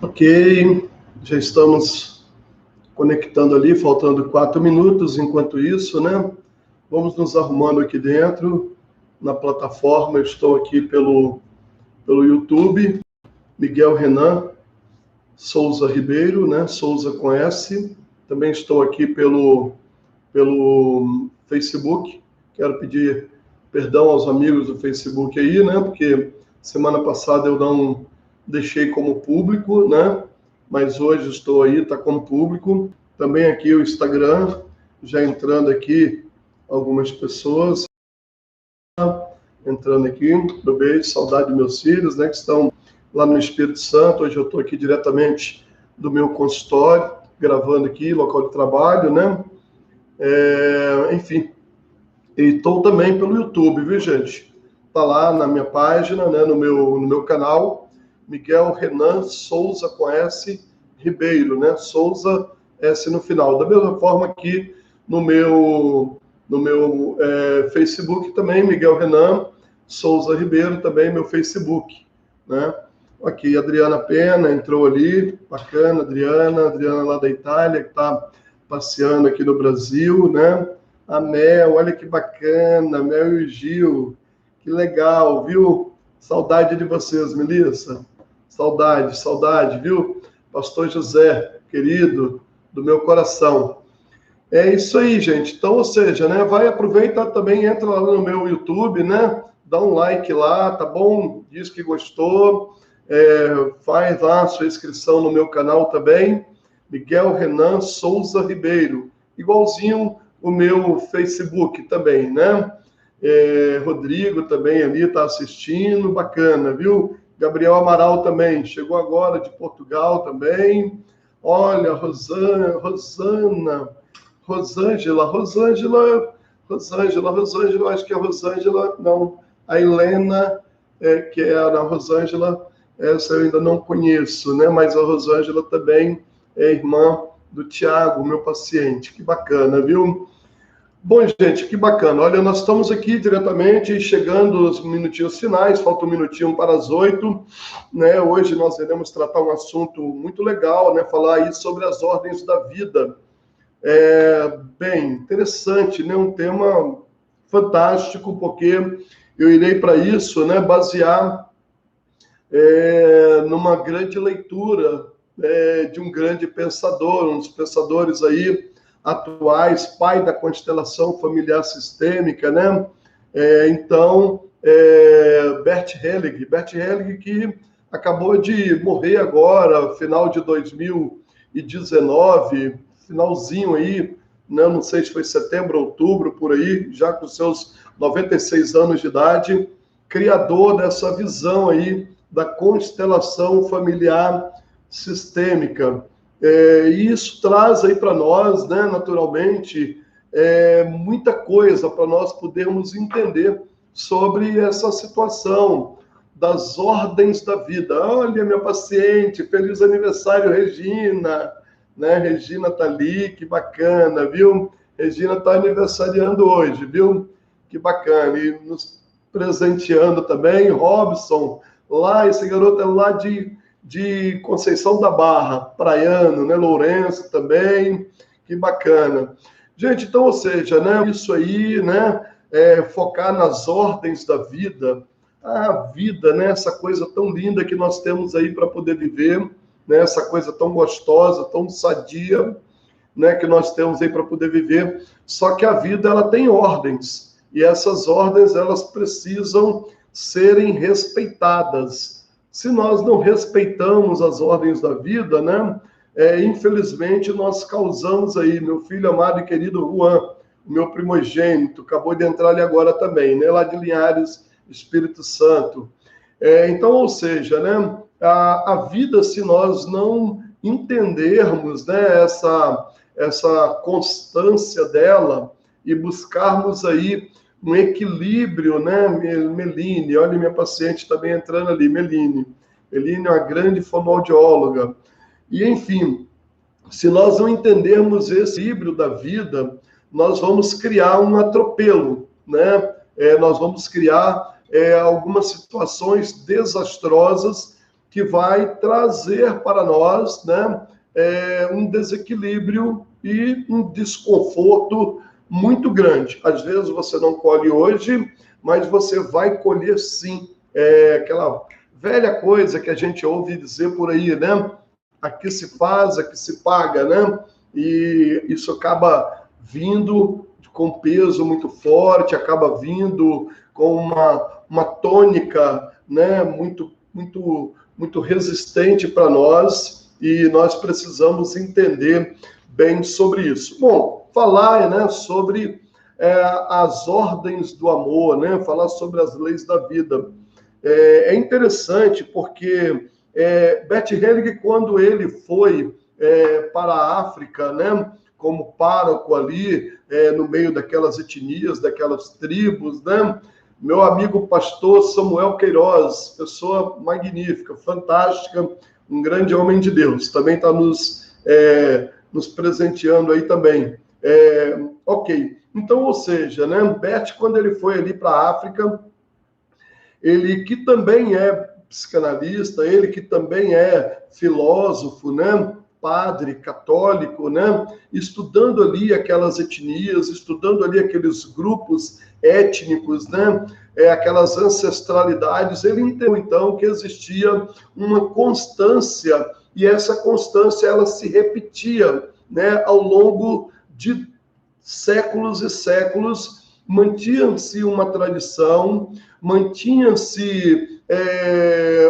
Ok, já estamos conectando ali, faltando 4 minutos. Enquanto isso, né? Vamos nos arrumando aqui dentro, na plataforma. Eu estou aqui pelo YouTube, Miguel Renan Souza Ribeiro, né? Souza com S. Também estou aqui pelo Facebook. Quero pedir perdão aos amigos do Facebook aí, né? Porque semana passada eu não deixei como público, né? Mas hoje estou aí, está como público. Também aqui o Instagram, já entrando aqui algumas pessoas. Entrando aqui, meu beijo, saudade dos meus filhos, né? Que estão lá no Espírito Santo. Hoje eu estou aqui diretamente do meu consultório, gravando aqui, local de trabalho, né? Enfim, e estou também pelo YouTube, viu, gente? Tá lá na minha página, né, no meu canal, Miguel Renan Souza com S Ribeiro, né? Souza S no final. Da mesma forma que no meu Facebook também, Miguel Renan Souza Ribeiro, também meu Facebook, né? Aqui, Adriana Pena entrou ali, bacana, Adriana lá da Itália, que está passeando aqui no Brasil, né? A Mel, olha que bacana, Mel e o Gil, que legal, viu? Saudade de vocês, Melissa. Saudade, viu? Pastor José, querido, do meu coração. É isso aí, gente. Então, ou seja, né? Vai, aproveita também, entra lá no meu YouTube, né? Dá um like lá, tá bom? Diz que gostou. Faz lá a sua inscrição no meu canal também. Miguel Renan Souza Ribeiro. Igualzinho o meu Facebook também, né? Rodrigo também ali está assistindo, bacana, viu? Gabriel Amaral também, chegou agora de Portugal também. Olha, Rosângela, acho que é a Rosângela, não, a Helena, que é a Rosângela, essa eu ainda não conheço, né? Mas a Rosângela também é irmã do Tiago, meu paciente, que bacana, viu? Bom, gente, que bacana. Olha, nós estamos aqui diretamente chegando aos minutinhos finais, falta um minutinho para as 8, né? Hoje nós iremos tratar um assunto muito legal, né? Falar aí sobre as ordens da vida. Bem interessante, né? Um tema fantástico, porque eu irei para isso, né? Basear numa grande leitura de um grande pensador, um dos pensadores aí atuais, pai da constelação familiar sistêmica, né? Bert Hellig, que acabou de morrer agora, final de 2019, finalzinho aí, né? Não sei se foi setembro, outubro, por aí, já com seus 96 anos de idade, criador dessa visão aí da constelação familiar sistêmica. E isso traz aí para nós, né, naturalmente, muita coisa para nós podermos entender sobre essa situação das ordens da vida. Olha, minha paciente, feliz aniversário, Regina, né? Regina tá ali, que bacana, viu? Regina tá aniversariando hoje, viu? Que bacana. E nos presenteando também, Robson, lá, esse garoto é lá de Conceição da Barra, praiano, né? Lourenço também, que bacana. Gente, então, ou seja, né? Isso aí, né? Focar nas ordens da vida, a vida, né? Essa coisa tão linda que nós temos aí para poder viver, né? Essa coisa tão gostosa, tão sadia, né? Que nós temos aí para poder viver. Só que a vida, ela tem ordens, e essas ordens, elas precisam serem respeitadas. Se nós não respeitamos as ordens da vida, né? Infelizmente, nós causamos aí, meu filho amado e querido Juan, o meu primogênito, acabou de entrar ali agora também, né? Lá de Linhares, Espírito Santo. Então, ou seja, né? A vida, se nós não entendermos, né? Essa constância dela e buscarmos aí um equilíbrio, né, Meline? Olha, minha paciente também entrando ali, Meline. Meline é uma grande fonoaudióloga. E, enfim, se nós não entendermos esse equilíbrio da vida, nós vamos criar um atropelo, né? Nós vamos criar algumas situações desastrosas que vai trazer para nós, né, um desequilíbrio e um desconforto muito grande. Às vezes você não colhe hoje, mas você vai colher sim. Aquela velha coisa que a gente ouve dizer por aí, né? Aqui se faz, aqui se paga, né? E isso acaba vindo com peso muito forte, acaba vindo com uma tônica, né? Muito resistente para nós, e nós precisamos entender bem sobre isso. Bom, falar, né, sobre as ordens do amor, né, falar sobre as leis da vida. É interessante porque Bert Helling, quando ele foi para a África, né, como pároco ali, no meio daquelas etnias, daquelas tribos, né, meu amigo pastor Samuel Queiroz, pessoa magnífica, fantástica, um grande homem de Deus, também está nos presenteando aí também. Ok, então, ou seja, né, Bert, quando ele foi ali para a África, ele que também é psicanalista, ele que também é filósofo, né, padre católico, né, estudando ali aquelas etnias, estudando ali aqueles grupos étnicos, né, aquelas ancestralidades, ele entendeu então que existia uma constância, e essa constância ela se repetia, né, ao longo de séculos e séculos. Mantinha-se uma tradição, mantinha-se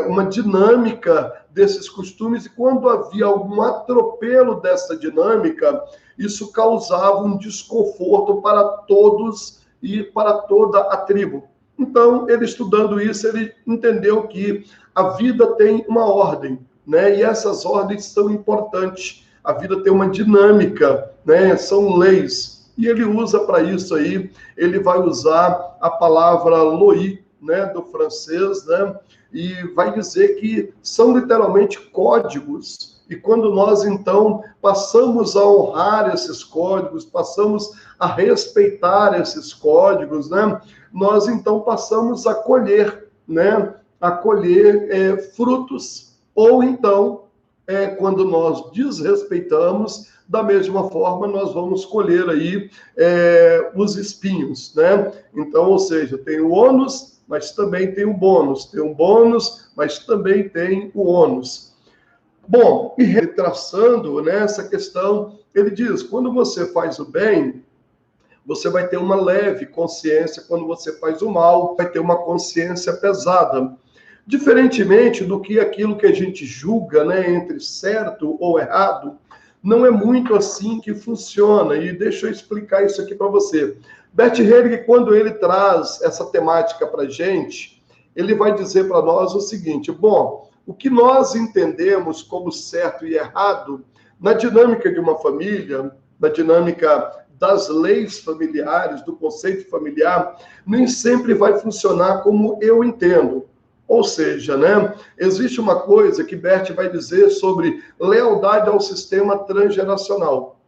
uma dinâmica desses costumes, e quando havia algum atropelo dessa dinâmica, isso causava um desconforto para todos e para toda a tribo. Então, ele estudando isso, ele entendeu que a vida tem uma ordem, né? E essas ordens são importantes. A vida tem uma dinâmica, né? São leis. E ele usa para isso aí, ele vai usar a palavra loi, né, do francês, né, e vai dizer que são literalmente códigos. E quando nós, então, passamos a honrar esses códigos, passamos a respeitar esses códigos, né, nós, então, passamos a colher, né, frutos. Ou, então, quando nós desrespeitamos, da mesma forma, nós vamos colher aí os espinhos, né? Então, ou seja, tem o ônus, mas também tem o bônus. Tem o bônus, mas também tem o ônus. Bom, e traçando, né, essa questão, ele diz, quando você faz o bem, você vai ter uma leve consciência, quando você faz o mal, vai ter uma consciência pesada. Diferentemente do que aquilo que a gente julga, né, entre certo ou errado, não é muito assim que funciona. E deixa eu explicar isso aqui para você. Bert Helling, quando ele traz essa temática para a gente, ele vai dizer para nós o seguinte: bom, o que nós entendemos como certo e errado, na dinâmica de uma família, na dinâmica das leis familiares, do conceito familiar, nem sempre vai funcionar como eu entendo. Ou seja, né, existe uma coisa que Bert vai dizer sobre lealdade ao sistema transgeracional.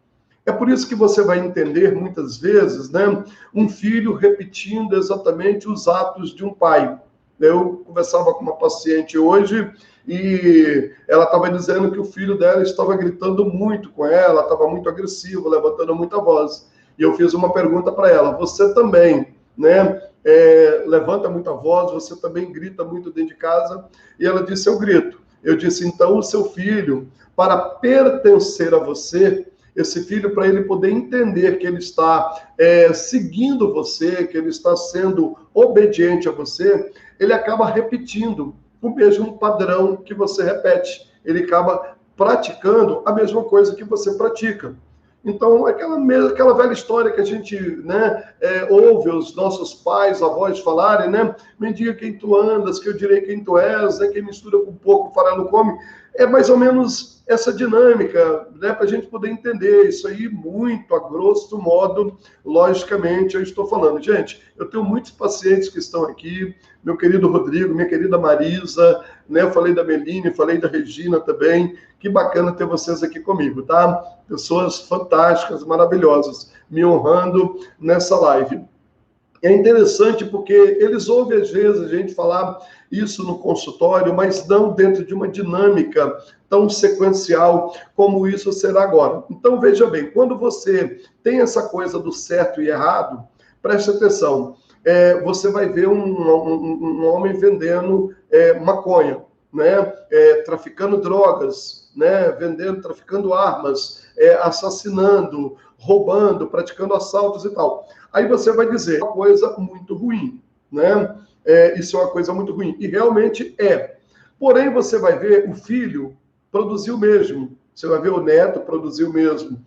É por isso que você vai entender, muitas vezes, né, um filho repetindo exatamente os atos de um pai. Eu conversava com uma paciente hoje e ela estava dizendo que o filho dela estava gritando muito com ela, estava muito agressivo, levantando muita voz. E eu fiz uma pergunta para ela: você também, né, levanta muita voz, você também grita muito dentro de casa? E ela disse: eu grito. Eu disse: então o seu filho, para pertencer a você, esse filho, para ele poder entender que ele está seguindo você, que ele está sendo obediente a você, ele acaba repetindo o mesmo padrão que você repete. Ele acaba praticando a mesma coisa que você pratica. Então, aquela velha história que a gente, né, ouve os nossos pais, avós falarem, né? Me diga quem tu andas, que eu direi quem tu és, né? Quem mistura com pouco, farelo come. É mais ou menos essa dinâmica, né, para a gente poder entender isso aí muito a grosso modo. Logicamente, eu estou falando. Gente, eu tenho muitos pacientes que estão aqui, meu querido Rodrigo, minha querida Marisa, né, eu falei da Meline, falei da Regina também. Que bacana ter vocês aqui comigo, tá? Pessoas fantásticas, maravilhosas, me honrando nessa live. É interessante porque eles ouvem, às vezes, a gente falar isso no consultório, mas não dentro de uma dinâmica tão sequencial como isso será agora. Então, veja bem, quando você tem essa coisa do certo e errado, preste atenção, você vai ver um homem vendendo maconha, né? Traficando drogas, né? Traficando armas, assassinando, roubando, praticando assaltos e tal. Aí você vai dizer, uma coisa muito ruim, né? Isso é uma coisa muito ruim. E realmente é. Porém, você vai ver o filho produzir o mesmo. Você vai ver o neto produzir o mesmo.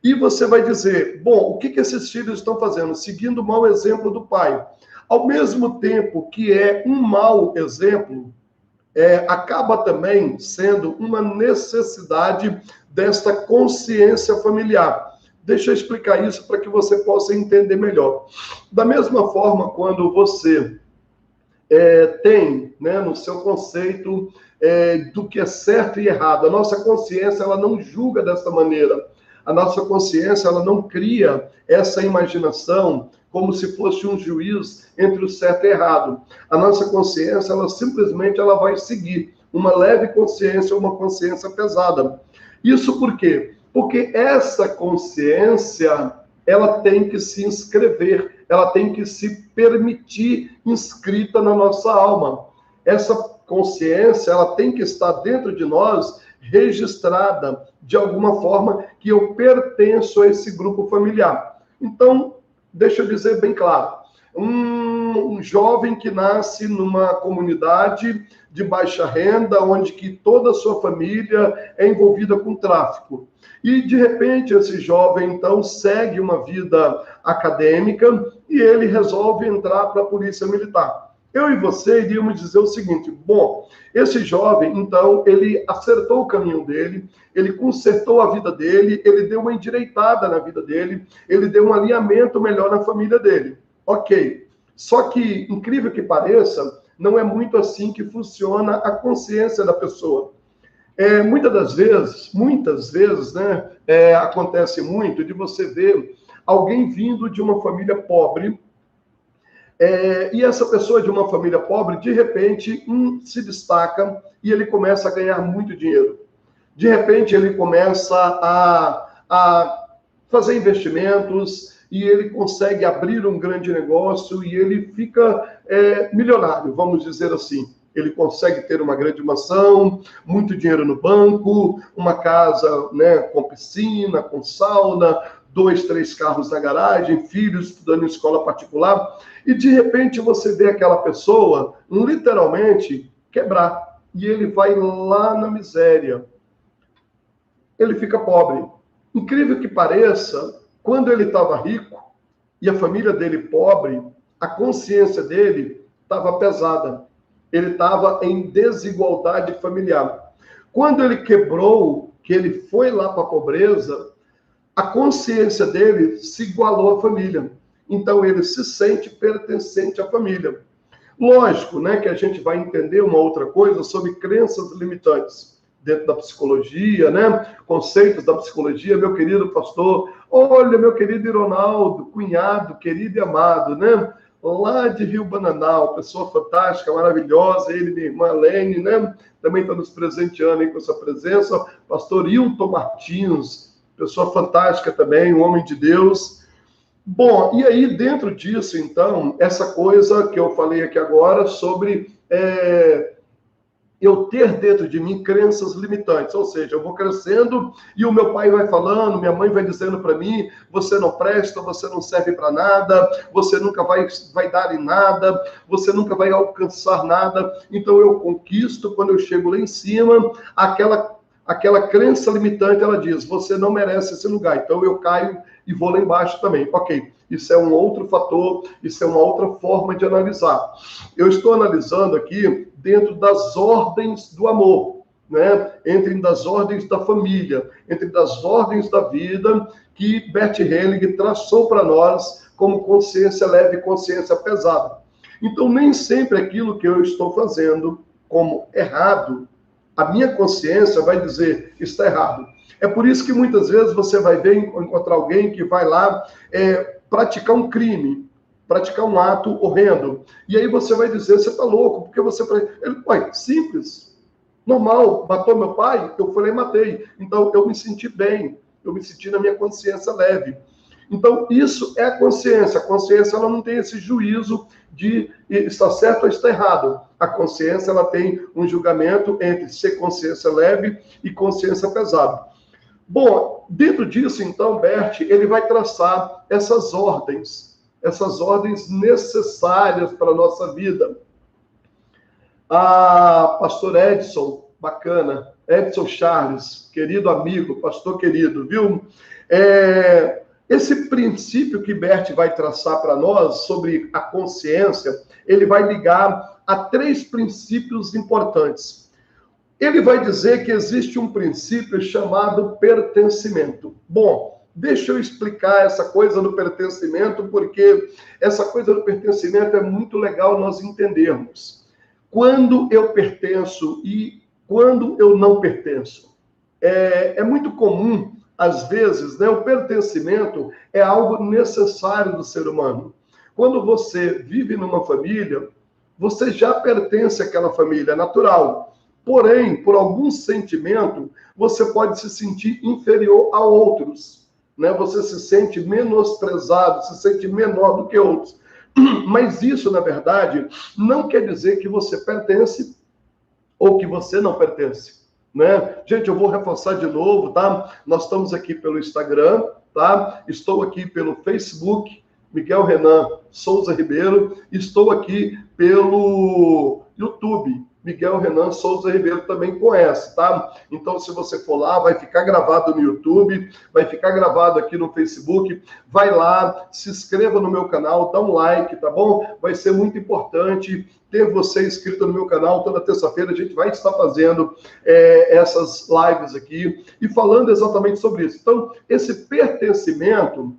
E você vai dizer, bom, o que esses filhos estão fazendo? Seguindo o mau exemplo do pai. Ao mesmo tempo que é um mau exemplo, acaba também sendo uma necessidade desta consciência familiar. Deixa eu explicar isso para que você possa entender melhor. Da mesma forma, quando você tem, né, no seu conceito do que é certo e errado, a nossa consciência ela não julga dessa maneira. A nossa consciência ela não cria essa imaginação como se fosse um juiz entre o certo e errado. A nossa consciência ela simplesmente ela vai seguir uma leve consciência ou uma consciência pesada. Isso por quê? Porque essa consciência, ela tem que se inscrever, ela tem que se permitir inscrita na nossa alma. Essa consciência, ela tem que estar dentro de nós, registrada de alguma forma que eu pertenço a esse grupo familiar. Então, deixa eu dizer bem claro, um jovem que nasce numa comunidade de baixa renda, onde que toda a sua família é envolvida com tráfico. E, de repente, esse jovem, então, segue uma vida acadêmica e ele resolve entrar para a Polícia Militar. Eu e você iríamos dizer o seguinte, bom, esse jovem, então, ele acertou o caminho dele, ele consertou a vida dele, ele deu uma endireitada na vida dele, ele deu um alinhamento melhor na família dele. Ok. Só que, incrível que pareça, não é muito assim que funciona a consciência da pessoa. Muitas vezes, né, acontece muito de você ver alguém vindo de uma família pobre, e essa pessoa de uma família pobre, de repente, se destaca e ele começa a ganhar muito dinheiro. De repente, ele começa a fazer investimentos e ele consegue abrir um grande negócio e ele fica milionário, vamos dizer assim. Ele consegue ter uma grande mansão, muito dinheiro no banco, uma casa, né, com piscina, com sauna, 2, 3 carros na garagem, filhos estudando em escola particular, e de repente você vê aquela pessoa literalmente quebrar, e ele vai lá na miséria. Ele fica pobre. Incrível que pareça, quando ele estava rico e a família dele pobre, a consciência dele estava pesada. Ele estava em desigualdade familiar. Quando ele quebrou, que ele foi lá para a pobreza, a consciência dele se igualou à família. Então, ele se sente pertencente à família. Lógico, né, que a gente vai entender uma outra coisa sobre crenças limitantes dentro da psicologia, né? Conceitos da psicologia, meu querido pastor. Olha, meu querido Ironaldo, cunhado, querido e amado, né? Lá de Rio Bananal, pessoa fantástica, maravilhosa, ele e minha irmã Lene, né? Também está nos presenteando aí com essa presença. Pastor Hilton Martins, pessoa fantástica também, um homem de Deus. Bom, e aí dentro disso, então, essa coisa que eu falei aqui agora sobre eu ter dentro de mim crenças limitantes, ou seja, eu vou crescendo e o meu pai vai falando, minha mãe vai dizendo para mim, você não presta, você não serve para nada, você nunca vai dar em nada, você nunca vai alcançar nada, então eu conquisto, quando eu chego lá em cima, aquela crença limitante, ela diz, você não merece esse lugar, então eu caio e vou lá embaixo também. Ok, isso é um outro fator, isso é uma outra forma de analisar. Eu estou analisando aqui dentro das ordens do amor, né? Entre das ordens da família, entre das ordens da vida que Bert Helling traçou para nós como consciência leve e consciência pesada. Então, nem sempre aquilo que eu estou fazendo como errado, a minha consciência vai dizer está errado. É por isso que muitas vezes você vai ver encontrar alguém que vai lá praticar um crime, praticar um ato horrendo. E aí você vai dizer, você está louco, porque você... Ele, pai, simples, normal, matou meu pai, eu fui lá e matei. Então, eu me senti bem, eu me senti na minha consciência leve. Então, isso é a consciência. A consciência, ela não tem esse juízo de está certo ou está errado. A consciência, ela tem um julgamento entre ser consciência leve e consciência pesada. Bom, dentro disso, então, Bert, ele vai traçar essas ordens necessárias para a nossa vida. Pastor Edson, bacana, Edson Charles, querido amigo, pastor querido, viu? Esse princípio que Bert vai traçar para nós sobre a consciência, ele vai ligar a 3 princípios importantes. Ele vai dizer que existe um princípio chamado pertencimento. Bom, deixa eu explicar essa coisa do pertencimento, porque essa coisa do pertencimento é muito legal nós entendermos. Quando eu pertenço e quando eu não pertenço. É muito comum, às vezes, né, o pertencimento é algo necessário do ser humano. Quando você vive numa família, você já pertence àquela família, é natural. Porém, por algum sentimento, você pode se sentir inferior a outros, né? Você se sente menosprezado, se sente menor do que outros. Mas isso, na verdade, não quer dizer que você pertence ou que você não pertence, né? Gente, eu vou reforçar de novo, tá? Nós estamos aqui pelo Instagram, tá? Estou aqui pelo Facebook, Miguel Renan Souza Ribeiro. Estou aqui pelo YouTube, Miguel Renan Souza Ribeiro, também conhece, tá? Então, se você for lá, vai ficar gravado no YouTube, vai ficar gravado aqui no Facebook, vai lá, se inscreva no meu canal, dá um like, tá bom? Vai ser muito importante ter você inscrito no meu canal. Toda terça-feira a gente vai estar fazendo essas lives aqui e falando exatamente sobre isso. Então, esse pertencimento,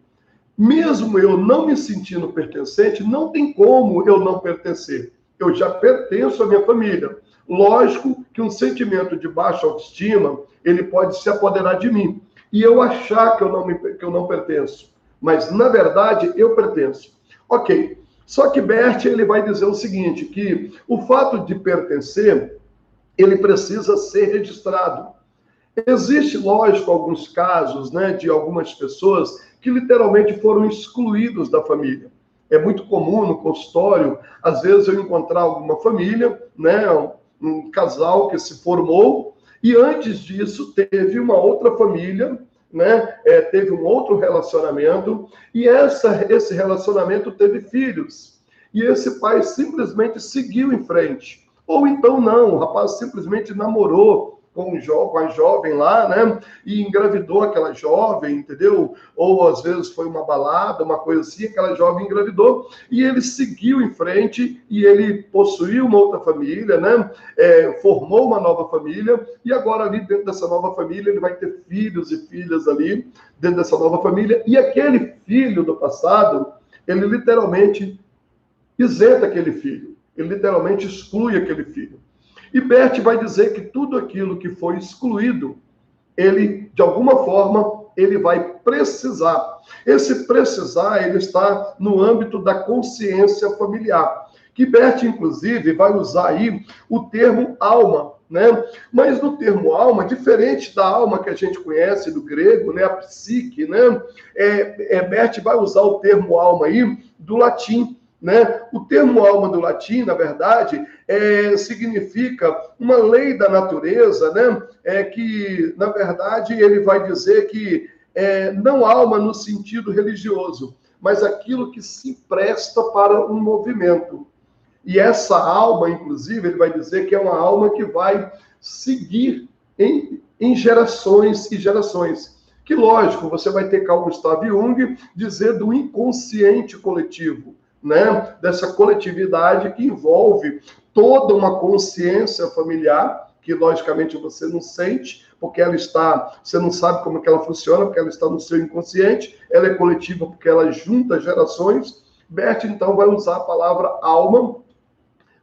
mesmo eu não me sentindo pertencente, não tem como eu não pertencer. Eu já pertenço à minha família. Lógico que um sentimento de baixa autoestima, ele pode se apoderar de mim. E eu achar que eu não pertenço. Mas, na verdade, eu pertenço. Ok. Só que Bert, ele vai dizer o seguinte, que o fato de pertencer, ele precisa ser registrado. Existe, lógico, alguns casos, né, de algumas pessoas que literalmente foram excluídos da família. É muito comum no consultório, às vezes, eu encontrar alguma família, né, um casal que se formou, e antes disso teve uma outra família, né, teve um outro relacionamento, e esse relacionamento teve filhos. E esse pai simplesmente seguiu em frente. Ou então não, o rapaz simplesmente namorou com a jovem lá, né? E engravidou aquela jovem, entendeu? Ou às vezes foi uma balada, uma coisa assim, aquela jovem engravidou e ele seguiu em frente e ele possuiu uma outra família, né? Formou uma nova família e agora ali dentro dessa nova família ele vai ter filhos e filhas ali dentro dessa nova família e aquele filho do passado, ele literalmente isenta aquele filho, ele literalmente exclui aquele filho. E Bert vai dizer que tudo aquilo que foi excluído, ele, de alguma forma, ele vai precisar. Esse precisar, ele está no âmbito da consciência familiar. Que Bert, inclusive, vai usar aí o termo alma, né? Mas no termo alma, diferente da alma que a gente conhece do grego, né? A psique, né? Bert vai usar o termo alma aí do latim, né? O termo alma do latim, na verdade, significa uma lei da natureza, né? Que, na verdade, ele vai dizer que não alma no sentido religioso, mas aquilo que se presta para um movimento. E essa alma, inclusive, ele vai dizer que é uma alma que vai seguir em gerações e gerações. Que, lógico, você vai ter Carl Gustav Jung dizer do inconsciente coletivo, né? Dessa coletividade que envolve toda uma consciência familiar, que logicamente você não sente, porque ela está, você não sabe como é que ela funciona, porque ela está no seu inconsciente, ela é coletiva porque ela junta gerações. Bert, então, vai usar a palavra alma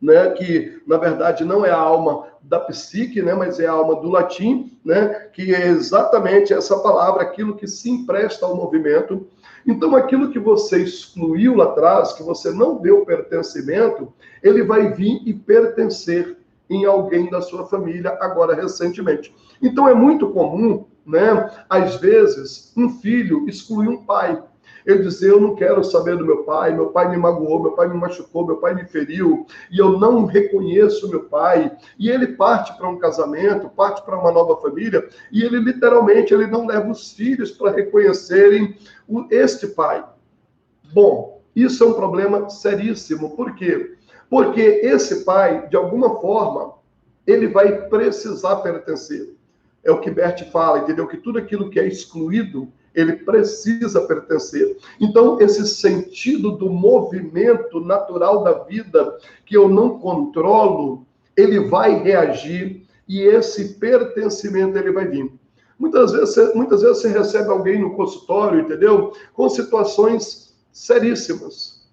né, que na verdade não é a alma da psique, né, mas é a alma do latim, né, que é exatamente essa palavra, aquilo que se empresta ao movimento. Então, aquilo que você excluiu lá atrás, que você não deu pertencimento, ele vai vir e pertencer em alguém da sua família agora recentemente. Então, é muito comum, né, às vezes, um filho excluir um pai. Ele dizer, eu não quero saber do meu pai me magoou, meu pai me machucou, meu pai me feriu, e eu não reconheço meu pai. E ele parte para um casamento, parte para uma nova família, e ele literalmente ele não leva os filhos para reconhecerem este pai. Bom, isso é um problema seríssimo. Por quê? Porque esse pai, de alguma forma, ele vai precisar pertencer. É o que Bert fala, entendeu? Que tudo aquilo que é excluído, ele precisa pertencer. Então, esse sentido do movimento natural da vida, que eu não controlo, ele vai reagir e esse pertencimento ele vai vir. Muitas vezes você recebe alguém no consultório, entendeu? Com situações seríssimas.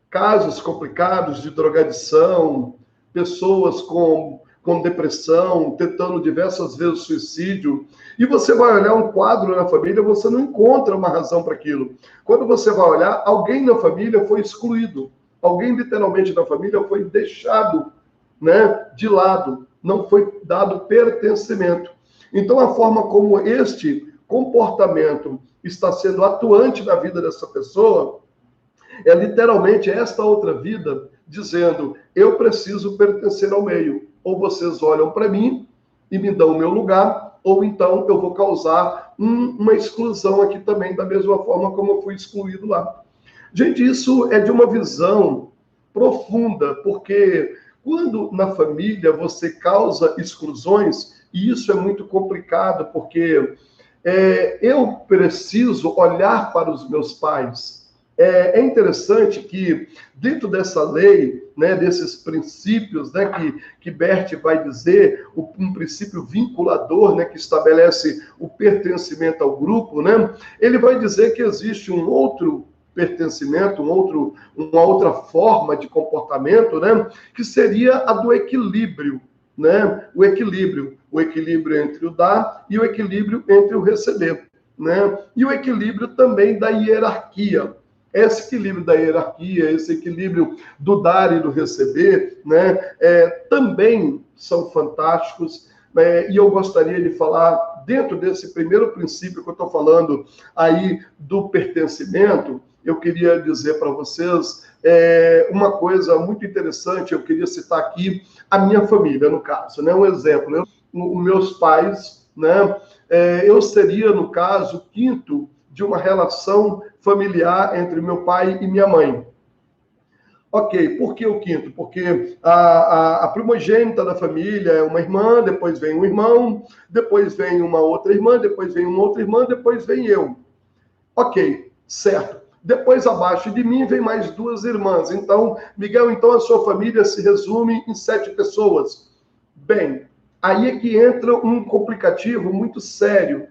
Casos complicados de drogadição, pessoas com depressão, tentando diversas vezes suicídio, e você vai olhar um quadro na família, você não encontra uma razão para aquilo. Quando você vai olhar, alguém na família foi excluído, alguém literalmente na família foi deixado, né, de lado, não foi dado pertencimento. Então, a forma como este comportamento está sendo atuante na vida dessa pessoa é literalmente esta outra vida dizendo, eu preciso pertencer ao meio. Ou vocês olham para mim e me dão o meu lugar, ou então eu vou causar uma exclusão aqui também, da mesma forma como eu fui excluído lá. Gente, isso é de uma visão profunda, porque quando na família você causa exclusões, e isso é muito complicado, porque eu preciso olhar para os meus pais. É interessante que, dentro dessa lei, né, desses princípios, né, que Bert vai dizer, um princípio vinculador, né, que estabelece o pertencimento ao grupo, né, ele vai dizer que existe um outro pertencimento, uma outra forma de comportamento, né, que seria a do equilíbrio, né, o equilíbrio entre o dar e o equilíbrio entre o receber, né, e o equilíbrio também da hierarquia. Esse equilíbrio da hierarquia, esse equilíbrio do dar e do receber, né, também são fantásticos, e eu gostaria de falar, dentro desse primeiro princípio que eu estou falando aí do pertencimento, eu queria dizer para vocês uma coisa muito interessante, eu queria citar aqui a minha família, no caso, né, um exemplo, os meus pais, né, eu seria, no caso, quinto de uma relação familiar entre meu pai e minha mãe. Ok, por que o quinto? Porque a primogênita da família é uma irmã, depois vem um irmão, depois vem uma outra irmã, depois vem uma outra irmã, depois vem eu. Ok, certo. Depois, abaixo de mim, vem mais duas irmãs. Então, Miguel, então a sua família se resume em 7 pessoas. Bem, aí é que entra um complicativo muito sério.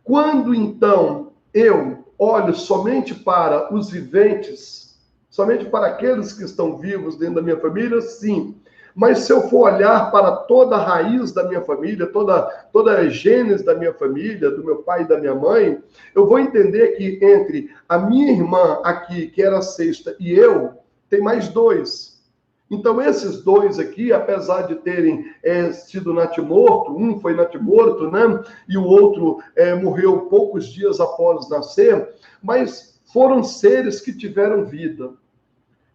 Quando, então, eu olho somente para os viventes, somente para aqueles que estão vivos dentro da minha família, sim. Mas se eu for olhar para toda a raiz da minha família, toda a gênese da minha família, do meu pai e da minha mãe, eu vou entender que entre a minha irmã aqui, que era a sexta, e eu, tem mais 2. Então, esses 2 aqui, apesar de terem sido natimorto, um foi natimorto, né? E o outro morreu poucos dias após nascer, mas foram seres que tiveram vida.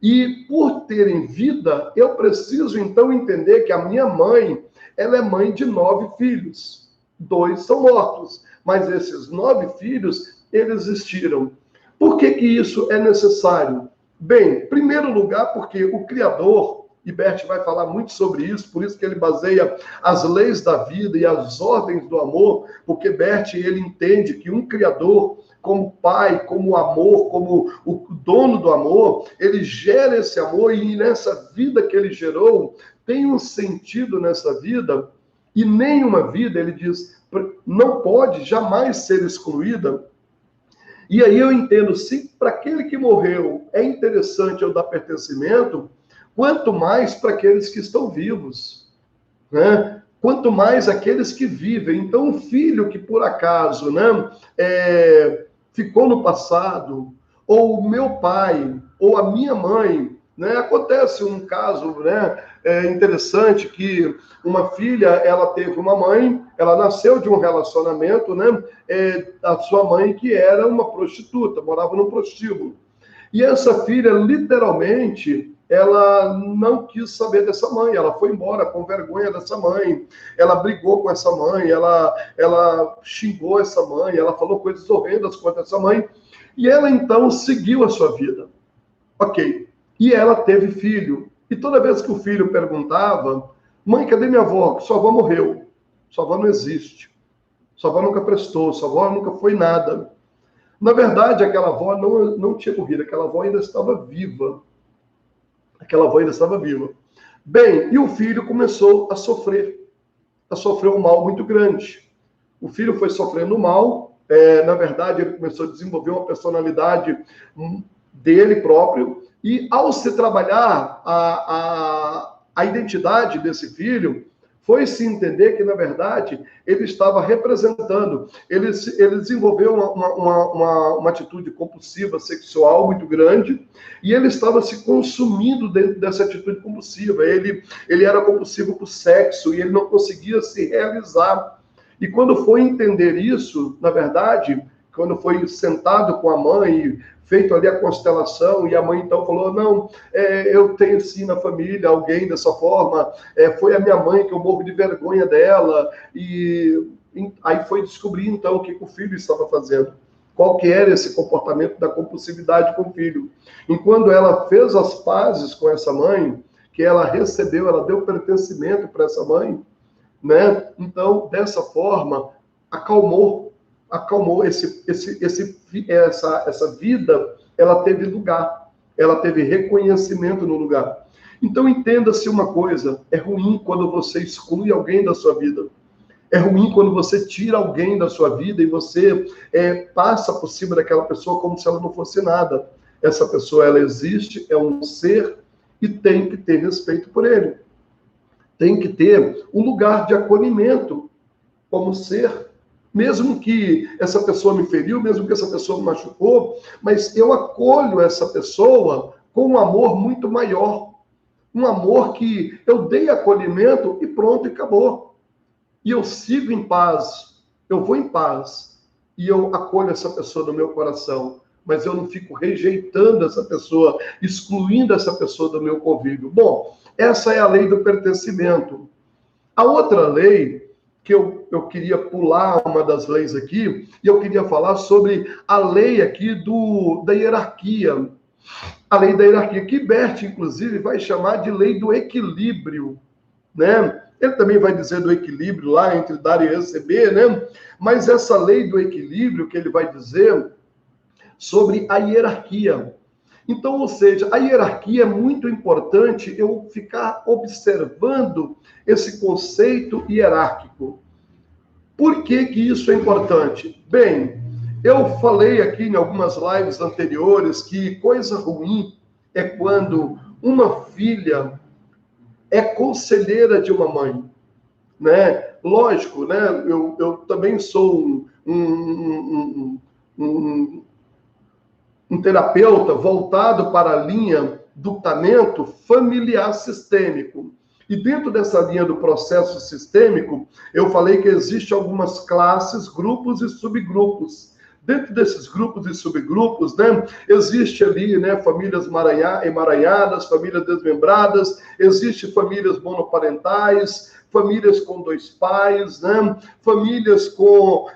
E por terem vida, eu preciso então entender que a minha mãe, ela é mãe de 9 filhos. 2 são mortos, mas esses 9 filhos, eles existiram. Por que isso é necessário? Bem, em primeiro lugar, porque o Criador, e Bert vai falar muito sobre isso, por isso que ele baseia as leis da vida e as ordens do amor, porque Bert, ele entende que um Criador, como pai, como amor, como o dono do amor, ele gera esse amor e nessa vida que ele gerou, tem um sentido nessa vida, e nenhuma vida, ele diz, não pode jamais ser excluída. E aí eu entendo, se para aquele que morreu é interessante eu dar pertencimento, quanto mais para aqueles que estão vivos, né? Quanto mais aqueles que vivem. Então, o filho que por acaso, né, ficou no passado, ou o meu pai, ou a minha mãe, né? Acontece um caso, né, interessante, que uma filha, ela teve uma mãe, ela nasceu de um relacionamento, né, a sua mãe que era uma prostituta, morava num prostíbulo. E essa filha, literalmente, ela não quis saber dessa mãe, ela foi embora com vergonha dessa mãe, ela brigou com essa mãe, ela xingou essa mãe, ela falou coisas horrendas contra essa mãe, e ela então seguiu a sua vida. Ok. E ela teve filho. E toda vez que o filho perguntava, mãe, cadê minha avó? Sua avó morreu. Sua avó não existe. Sua avó nunca prestou. Sua avó nunca foi nada. Na verdade, aquela avó não tinha morrido. Aquela avó ainda estava viva. Aquela avó ainda estava viva. Bem, e o filho começou a sofrer um mal muito grande. O filho foi sofrendo mal. Na verdade, ele começou a desenvolver uma personalidade dele próprio, e ao se trabalhar a identidade desse filho, foi se entender que, na verdade, ele estava representando, ele desenvolveu uma atitude compulsiva sexual muito grande, e ele estava se consumindo dentro dessa atitude compulsiva. Ele era compulsivo por sexo, e ele não conseguia se realizar. E quando foi entender isso, na verdade, quando foi sentado com a mãe, feito ali a constelação, e a mãe então falou, não, eu tenho sim na família alguém dessa forma, foi a minha mãe que eu morro de vergonha dela, e aí foi descobrir então o que o filho estava fazendo, qual que era esse comportamento da compulsividade com o filho. E quando ela fez as pazes com essa mãe, que ela recebeu, ela deu pertencimento para essa mãe, né? Então, dessa forma, acalmou essa vida, ela teve lugar, ela teve reconhecimento no lugar. Então, entenda-se uma coisa, é ruim quando você exclui alguém da sua vida. É ruim quando você tira alguém da sua vida e você passa por cima daquela pessoa como se ela não fosse nada. Essa pessoa, ela existe, é um ser e tem que ter respeito por ele. Tem que ter um lugar de acolhimento como ser, mesmo que essa pessoa me feriu, mesmo que essa pessoa me machucou, mas eu acolho essa pessoa com um amor muito maior, um amor que eu dei acolhimento e pronto, e acabou. E eu sigo em paz, eu vou em paz, e eu acolho essa pessoa no meu coração, mas eu não fico rejeitando essa pessoa, excluindo essa pessoa do meu convívio. Bom, essa é a lei do pertencimento. A outra lei, que eu queria pular uma das leis aqui, e eu queria falar sobre a lei aqui da hierarquia. A lei da hierarquia, que Bert, inclusive, vai chamar de lei do equilíbrio, né? Ele também vai dizer do equilíbrio lá entre dar e receber, né? Mas essa lei do equilíbrio que ele vai dizer sobre a hierarquia. Então, ou seja, a hierarquia é muito importante eu ficar observando esse conceito hierárquico. Por que que isso é importante? Bem, eu falei aqui em algumas lives anteriores que coisa ruim é quando uma filha é conselheira de uma mãe, né? Lógico, né? Eu também sou um terapeuta voltado para a linha do tratamento familiar sistêmico. E dentro dessa linha do processo sistêmico, eu falei que existem algumas classes, grupos e subgrupos. Dentro desses grupos e subgrupos, né, existe ali, né, famílias emaranhadas, famílias desmembradas, existe famílias monoparentais, famílias com dois pais, né, famílias com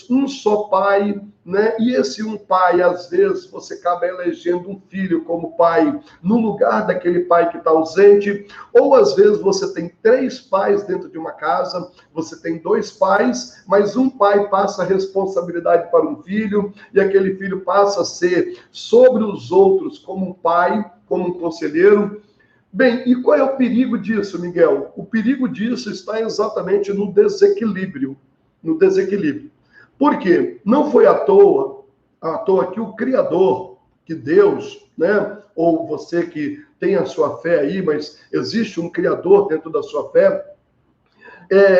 um só pai, né, e esse um pai, às vezes, você acaba elegendo um filho como pai no lugar daquele pai que está ausente, ou às vezes você tem 3 pais dentro de uma casa, você tem 2 pais, mas um pai passa a responsabilidade para um filho, e aquele filho passa a ser sobre os outros como um pai, como um conselheiro. Bem, e qual é o perigo disso, Miguel? O perigo disso está exatamente no desequilíbrio. No desequilíbrio. Por quê? Não foi à toa que o Criador, que Deus, né, Ou você que tem a sua fé aí, mas existe um Criador dentro da sua fé.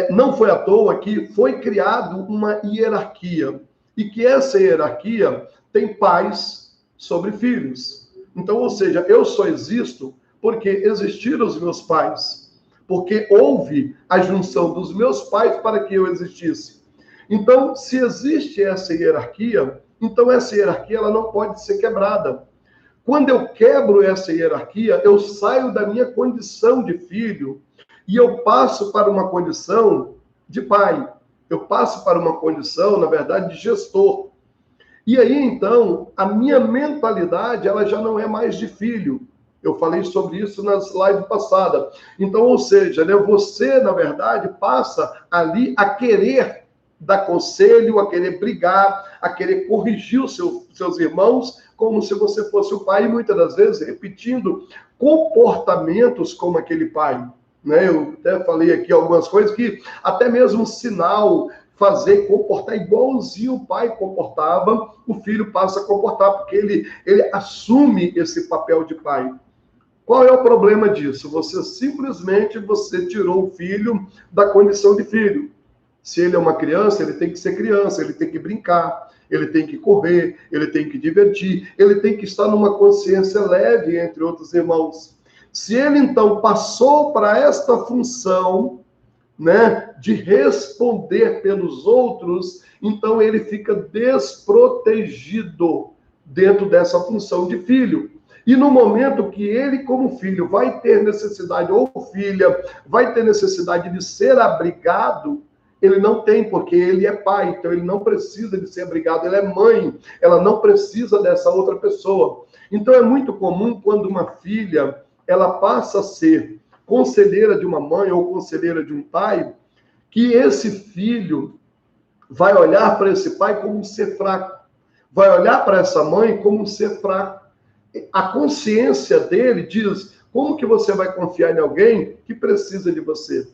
Não foi à toa que foi criado uma hierarquia, e que essa hierarquia tem pais sobre filhos. Então, ou seja, eu só existo porque existiram os meus pais, porque houve a junção dos meus pais para que eu existisse. Então, se existe essa hierarquia, então essa hierarquia ela não pode ser quebrada. Quando eu quebro essa hierarquia, eu saio da minha condição de filho e eu passo para uma condição de pai. Eu passo para uma condição, na verdade, de gestor. E aí, então, a minha mentalidade, ela já não é mais de filho. Eu falei sobre isso nas lives passadas. Então, ou seja, né, você, na verdade, passa ali a querer dar conselho, a querer brigar, a querer corrigir os seus irmãos, como se você fosse o pai, e muitas das vezes repetindo comportamentos como aquele pai. Né? Eu até falei aqui algumas coisas que até mesmo sinal, fazer, comportar igualzinho o pai comportava, o filho passa a comportar, porque ele assume esse papel de pai. Qual é o problema disso? Você simplesmente tirou o filho da condição de filho. Se ele é uma criança, ele tem que ser criança, ele tem que brincar, ele tem que correr, ele tem que divertir, ele tem que estar numa consciência leve entre outros irmãos. Se ele, então, passou para esta função, né, de responder pelos outros, então ele fica desprotegido dentro dessa função de filho. E no momento que ele, como filho, vai ter necessidade, ou filha, vai ter necessidade de ser abrigado, ele não tem, porque ele é pai, então ele não precisa de ser abrigado, ele é mãe, ela não precisa dessa outra pessoa. Então é muito comum quando uma filha, ela passa a ser conselheira de uma mãe ou conselheira de um pai, que esse filho vai olhar para esse pai como um ser fraco, vai olhar para essa mãe como um ser fraco. A consciência dele diz, como que você vai confiar em alguém que precisa de você?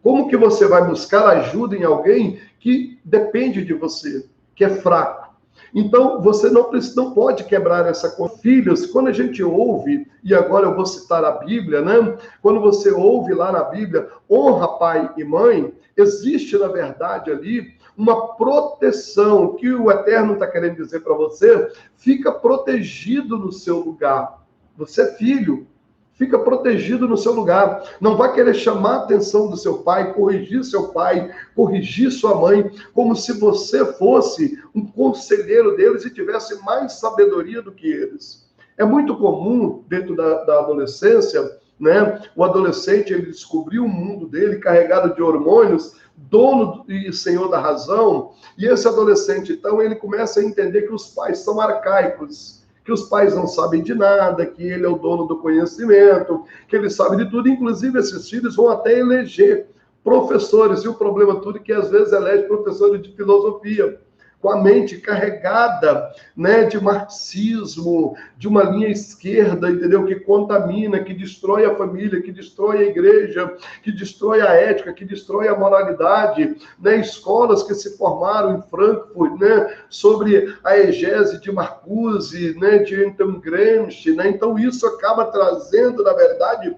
Como que você vai buscar ajuda em alguém que depende de você, que é fraco? Então, você não pode quebrar essa coisa. Filhos, quando a gente ouve, e agora eu vou citar a Bíblia, né? Quando você ouve lá na Bíblia, honra pai e mãe, existe, na verdade, ali uma proteção que o Eterno está querendo dizer para você, fica protegido no seu lugar. Você é filho. Fica protegido no seu lugar. Não vai querer chamar a atenção do seu pai, corrigir seu pai, corrigir sua mãe, como se você fosse um conselheiro deles e tivesse mais sabedoria do que eles. É muito comum, dentro da adolescência, né? O adolescente, ele descobriu o mundo dele carregado de hormônios, dono e senhor da razão, e esse adolescente, então, ele começa a entender que os pais são arcaicos, que os pais não sabem de nada, que ele é o dono do conhecimento, que ele sabe de tudo. Inclusive, esses filhos vão até eleger professores, e o problema tudo é que às vezes elege professores de filosofia, com a mente carregada, né, de marxismo, de uma linha esquerda, entendeu? Que contamina, que destrói a família, que destrói a igreja, que destrói a ética, que destrói a moralidade, né? Escolas que se formaram em Frankfurt, né, sobre a egese de Marcuse, né, de Anton Gramsci, né? Então isso acaba trazendo, na verdade,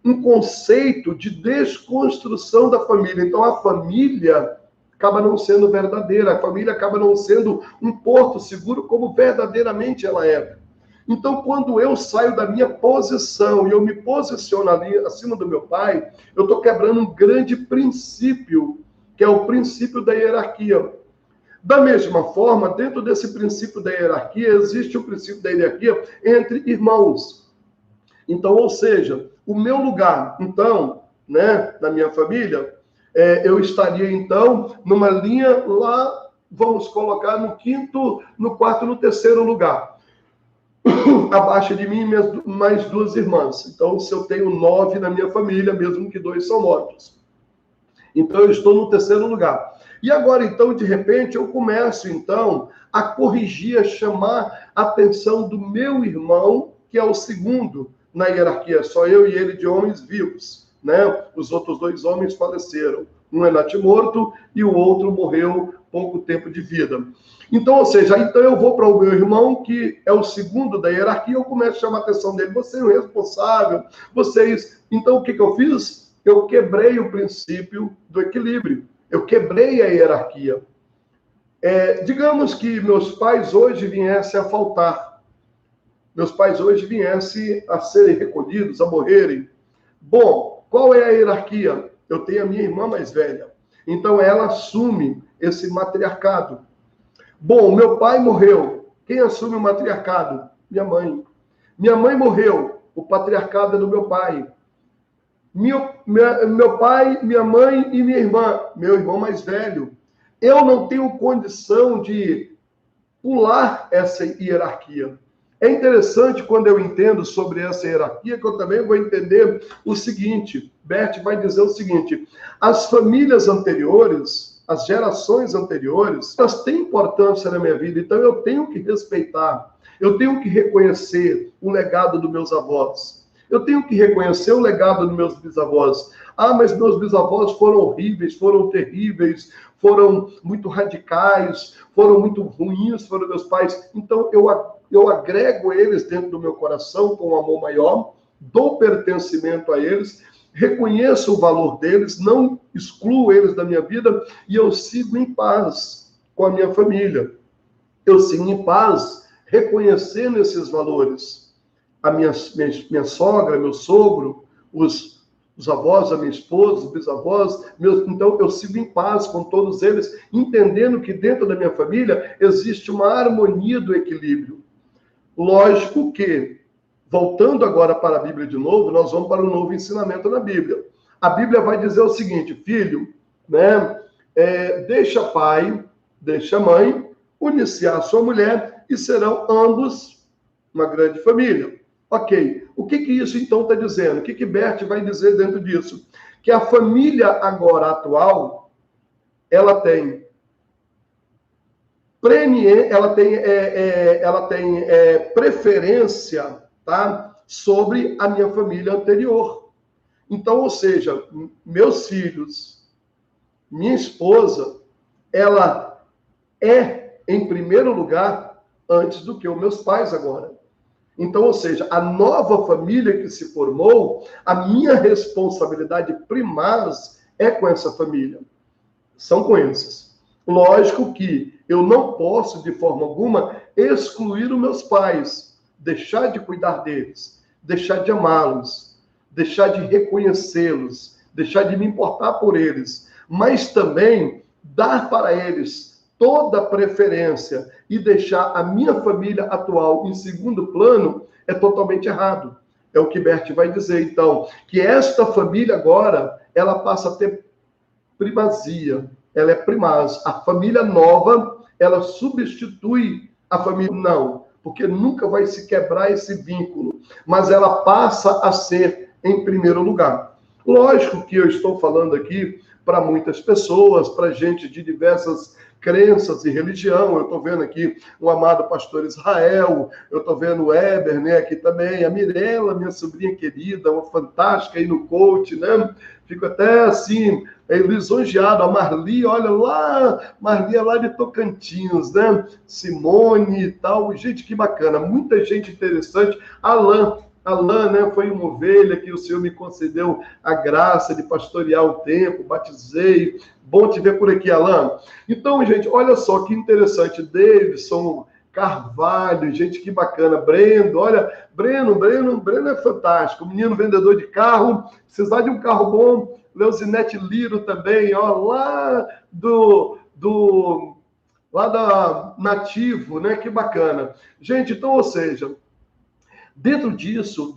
um conceito de desconstrução da família. Então a família acaba não sendo verdadeira, a família acaba não sendo um porto seguro como verdadeiramente ela é. Então, quando eu saio da minha posição e eu me posiciono ali acima do meu pai, eu estou quebrando um grande princípio, que é o princípio da hierarquia. Da mesma forma, dentro desse princípio da hierarquia, existe o princípio da hierarquia entre irmãos. Então, ou seja, o meu lugar, então, né, na minha família, eu estaria, então, numa linha lá, vamos colocar no quinto, no quarto, no terceiro lugar. Abaixo de mim, mais duas irmãs. Então, se eu tenho 9 na minha família, mesmo que 2 são mortos. Então, eu estou no terceiro lugar. E agora, então, de repente, eu começo, então, a corrigir, a chamar a atenção do meu irmão, que é o segundo na hierarquia, só eu e ele de homens vivos. Né? Os outros 2 homens faleceram. um é natimorto e o outro morreu pouco tempo de vida. Então, ou seja, então eu vou para o meu irmão, que é o segundo da hierarquia, eu começo a chamar a atenção dele, você é o responsável, vocês... Então, o que eu fiz? Eu quebrei o princípio do equilíbrio, eu quebrei a hierarquia. Digamos que meus pais hoje viessem a faltar, meus pais hoje viessem a serem recolhidos, a morrerem. Bom, qual é a hierarquia? Eu tenho a minha irmã mais velha, então ela assume esse matriarcado. Bom, meu pai morreu. Quem assume o matriarcado? Minha mãe. Minha mãe morreu. O patriarcado é do meu pai. Meu pai, minha mãe e minha irmã. Meu irmão mais velho. Eu não tenho condição de pular essa hierarquia. É interessante quando eu entendo sobre essa hierarquia, que eu também vou entender o seguinte. Bert vai dizer o seguinte: as famílias anteriores, as gerações anteriores, elas têm importância na minha vida, então eu tenho que respeitar, eu tenho que reconhecer o legado dos meus avós, eu tenho que reconhecer o legado dos meus bisavós. Ah, mas meus bisavós foram horríveis, foram terríveis, foram muito radicais, foram muito ruins, foram meus pais. Então eu agrego eles dentro do meu coração com um amor maior, dou pertencimento a eles, reconheço o valor deles, não excluo eles da minha vida e eu sigo em paz com a minha família. Eu sigo em paz, reconhecendo esses valores. A minha sogra, meu sogro, os avós, a minha esposa, os bisavós, então eu sigo em paz com todos eles, entendendo que dentro da minha família existe uma harmonia do equilíbrio. Lógico que, voltando agora para a Bíblia de novo, nós vamos para o novo ensinamento na Bíblia. A Bíblia vai dizer o seguinte: filho, né, deixa pai, deixa mãe, une-se à sua mulher e serão ambos uma grande família. Ok, o que isso então está dizendo? O que Bert vai dizer dentro disso? Que a família agora atual, ela tem preferência, tá, sobre a minha família anterior. Então, ou seja, meus filhos, minha esposa, ela é em primeiro lugar antes do que os meus pais agora. Então, ou seja, a nova família que se formou, a minha responsabilidade primária é com essa família. São com esses. Lógico que eu não posso, de forma alguma, excluir os meus pais, deixar de cuidar deles, deixar de amá-los, deixar de reconhecê-los, deixar de me importar por eles, mas também dar para eles toda a preferência e deixar a minha família atual em segundo plano é totalmente errado. É o que Bert vai dizer, então, que esta família agora, ela passa a ter primazia, ela é primaz. A família nova, ela substitui a família, não, porque nunca vai se quebrar esse vínculo, mas ela passa a ser em primeiro lugar. Lógico que eu estou falando aqui para muitas pessoas, para gente de diversas crenças e religião. Eu estou vendo aqui o amado pastor Israel, eu estou vendo o Eber, né, aqui também, a Mirella, minha sobrinha querida, uma fantástica aí no coach, né? Fico até assim, lisonjeado. A Marli, olha lá, Marli é lá de Tocantins, né? Simone e tal, gente, que bacana, muita gente interessante. Alain, né, foi uma ovelha que o Senhor me concedeu a graça de pastorear o tempo, batizei. Bom te ver por aqui, Alain. Então, gente, olha só que interessante. Davidson, Carvalho, gente, que bacana. Breno, olha, Breno é fantástico. Menino vendedor de carro, precisar de um carro bom. Leuzinete Liro também, ó, lá da Nativo, né? Que bacana. Gente, então, ou seja, dentro disso,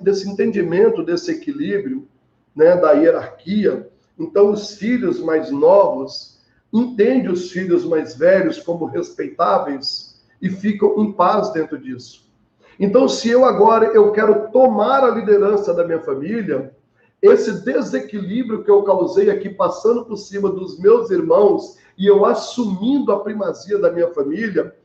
desse entendimento, desse equilíbrio, né, da hierarquia, então os filhos mais novos entendem os filhos mais velhos como respeitáveis e ficam em paz dentro disso. Então, se eu quero tomar a liderança da minha família, esse desequilíbrio que eu causei aqui, passando por cima dos meus irmãos e eu assumindo a primazia da minha família,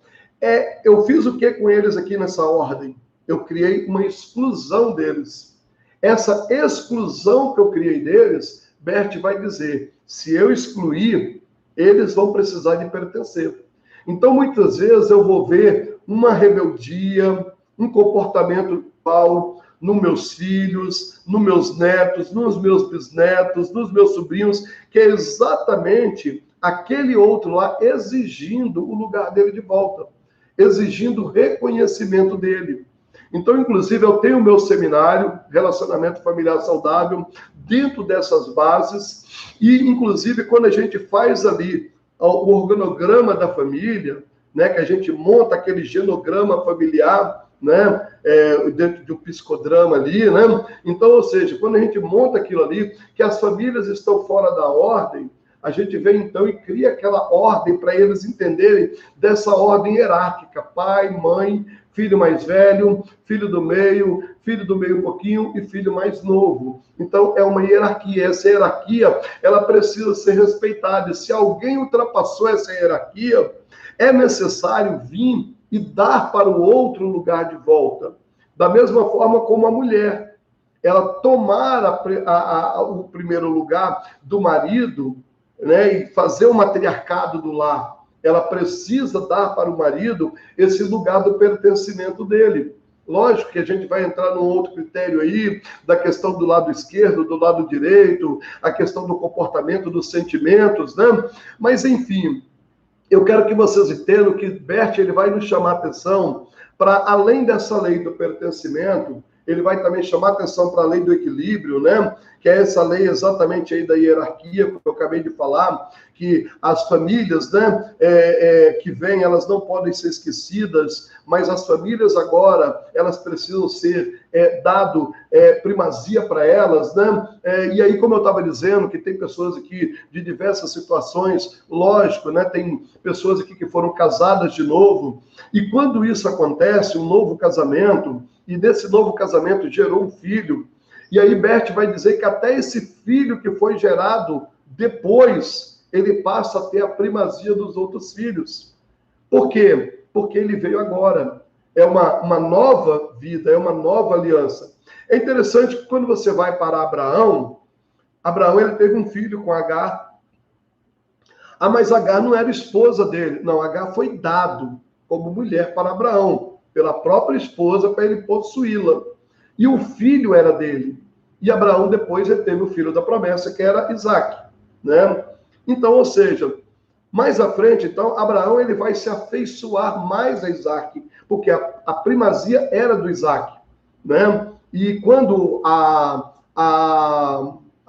eu fiz o que com eles aqui nessa ordem? Eu criei uma exclusão deles. Essa exclusão que eu criei deles Bert vai dizer, se eu excluir, eles vão precisar de pertencer. Então, muitas vezes, eu vou ver uma rebeldia, um comportamento igual nos meus filhos, nos meus netos, nos meus bisnetos, nos meus sobrinhos, que é exatamente aquele outro lá exigindo o lugar dele de volta, exigindo o reconhecimento dele. Então, inclusive, eu tenho o meu seminário, Relacionamento Familiar Saudável, dentro dessas bases, e, inclusive, quando a gente faz ali o organograma da família, né, que a gente monta aquele genograma familiar, né, dentro de um psicodrama ali, né? Então, ou seja, quando a gente monta aquilo ali, que as famílias estão fora da ordem, a gente vem então e cria aquela ordem para eles entenderem dessa ordem hierárquica: pai, mãe, filho mais velho, filho do meio um pouquinho e filho mais novo. Então, é uma hierarquia. Essa hierarquia, ela precisa ser respeitada. E se alguém ultrapassou essa hierarquia, é necessário vir e dar para o outro lugar de volta. Da mesma forma como a mulher, ela tomar o primeiro lugar do marido, né, e fazer o matriarcado do lar, ela precisa dar para o marido esse lugar do pertencimento dele. Lógico que a gente vai entrar num outro critério aí, da questão do lado esquerdo, do lado direito, a questão do comportamento, dos sentimentos, né? Mas, enfim, eu quero que vocês entendam que Bert, ele vai nos chamar a atenção para, além dessa lei do pertencimento, ele vai também chamar a atenção para a lei do equilíbrio, né? Que é essa lei exatamente aí da hierarquia, que eu acabei de falar, que as famílias, né, que vêm, elas não podem ser esquecidas, mas as famílias agora, elas precisam ser dado primazia para elas, né? E aí, como eu estava dizendo, que tem pessoas aqui de diversas situações, lógico, né? Tem pessoas aqui que foram casadas de novo, e quando isso acontece, um novo casamento, e desse novo casamento gerou um filho, e aí Bert vai dizer que até esse filho que foi gerado depois, ele passa a ter a primazia dos outros filhos. Por quê? Porque ele veio agora. É uma nova vida, é uma nova aliança. É interessante que quando você vai para Abraão, ele teve um filho com Agar. Ah, mas Agar não era esposa dele. Não, Agar foi dado como mulher para Abraão, pela própria esposa, para ele possuí-la. E o filho era dele. E Abraão depois ele teve o filho da promessa, que era Isaac, né? Então, ou seja, mais à frente, então, Abraão ele vai se afeiçoar mais a Isaac, porque a primazia era do Isaac, né? E quando a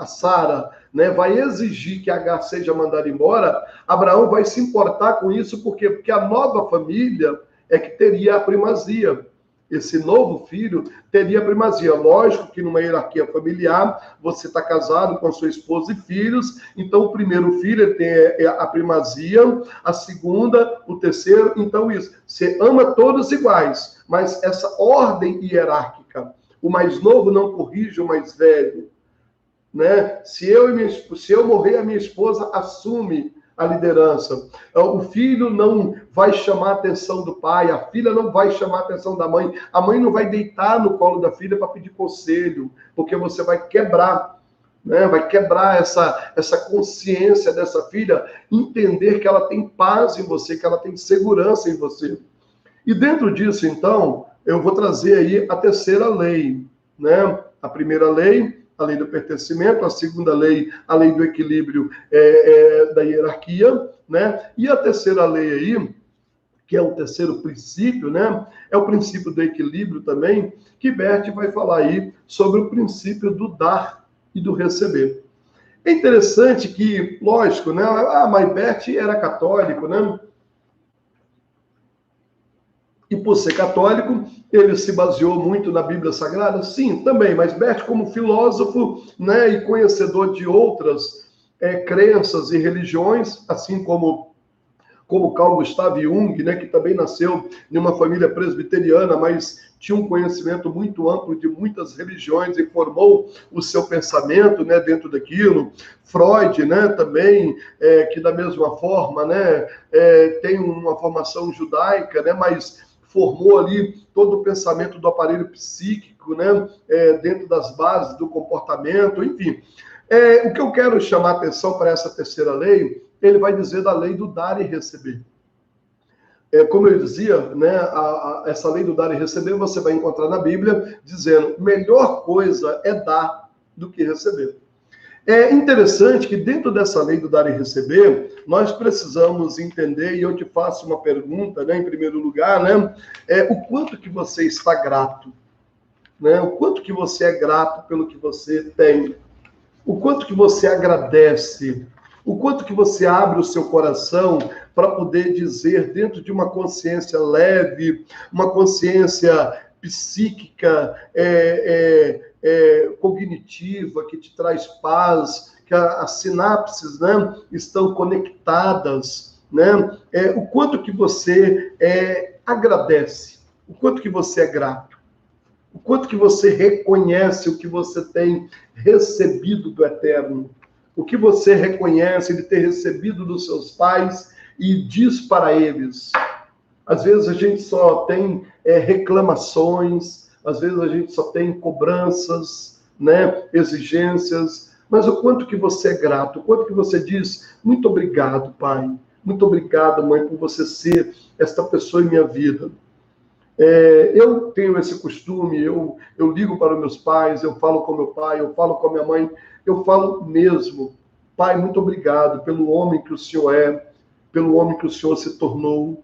Sara, né, vai exigir que Agar seja mandada embora, Abraão vai se importar com isso, por quê? Porque a nova família é que teria a primazia. Esse novo filho teria a primazia. Lógico que numa hierarquia familiar, você está casado com a sua esposa e filhos, então o primeiro filho tem a primazia, a segunda, o terceiro, então isso. Você ama todos iguais, mas essa ordem hierárquica, o mais novo não corrige o mais velho, né? Se eu morrer, a minha esposa assume a liderança. O filho não vai chamar a atenção do pai, a filha não vai chamar a atenção da mãe, a mãe não vai deitar no colo da filha para pedir conselho, porque você vai quebrar, né? Vai quebrar essa consciência dessa filha, entender que ela tem paz em você, que ela tem segurança em você. E dentro disso, então, eu vou trazer aí a terceira lei, né? A primeira lei, a lei do pertencimento, a segunda lei, a lei do equilíbrio da hierarquia, né? E a terceira lei aí, que é o terceiro princípio, né? É o princípio do equilíbrio também, que Bert vai falar aí sobre o princípio do dar e do receber. É interessante que, lógico, né? Mas Bert era católico, né? E por ser católico, ele se baseou muito na Bíblia Sagrada? Sim, também, mas Bert, como filósofo, né, e conhecedor de outras crenças e religiões, assim como Carl Gustav Jung, né, que também nasceu em uma família presbiteriana, mas tinha um conhecimento muito amplo de muitas religiões e formou o seu pensamento, né, dentro daquilo. Freud, né, também, que da mesma forma, né, tem uma formação judaica, né, mas formou ali todo o pensamento do aparelho psíquico, né, dentro das bases do comportamento, enfim. O que eu quero chamar a atenção para essa terceira lei, ele vai dizer da lei do dar e receber. Como eu dizia, né, essa lei do dar e receber, você vai encontrar na Bíblia dizendo, melhor coisa é dar do que receber. É interessante que dentro dessa lei do dar e receber, nós precisamos entender, e eu te faço uma pergunta, né, em primeiro lugar, né, o quanto que você está grato, né, o quanto que você é grato pelo que você tem, o quanto que você agradece, o quanto que você abre o seu coração para poder dizer, dentro de uma consciência leve, uma consciência psíquica, cognitiva, que te traz paz, que as sinapses, né, estão conectadas, né? O quanto que você agradece, o quanto que você é grato, o quanto que você reconhece o que você tem recebido do Eterno, o que você reconhece de ter recebido dos seus pais e diz para eles. Às vezes a gente só tem reclamações, às vezes a gente só tem cobranças, né, exigências, mas o quanto que você é grato, o quanto que você diz, muito obrigado, pai, muito obrigado, mãe, por você ser esta pessoa em minha vida. Eu tenho esse costume, eu ligo para os meus pais, eu falo com meu pai, eu falo com a minha mãe, eu falo mesmo, pai, muito obrigado pelo homem que o senhor é, pelo homem que o senhor se tornou,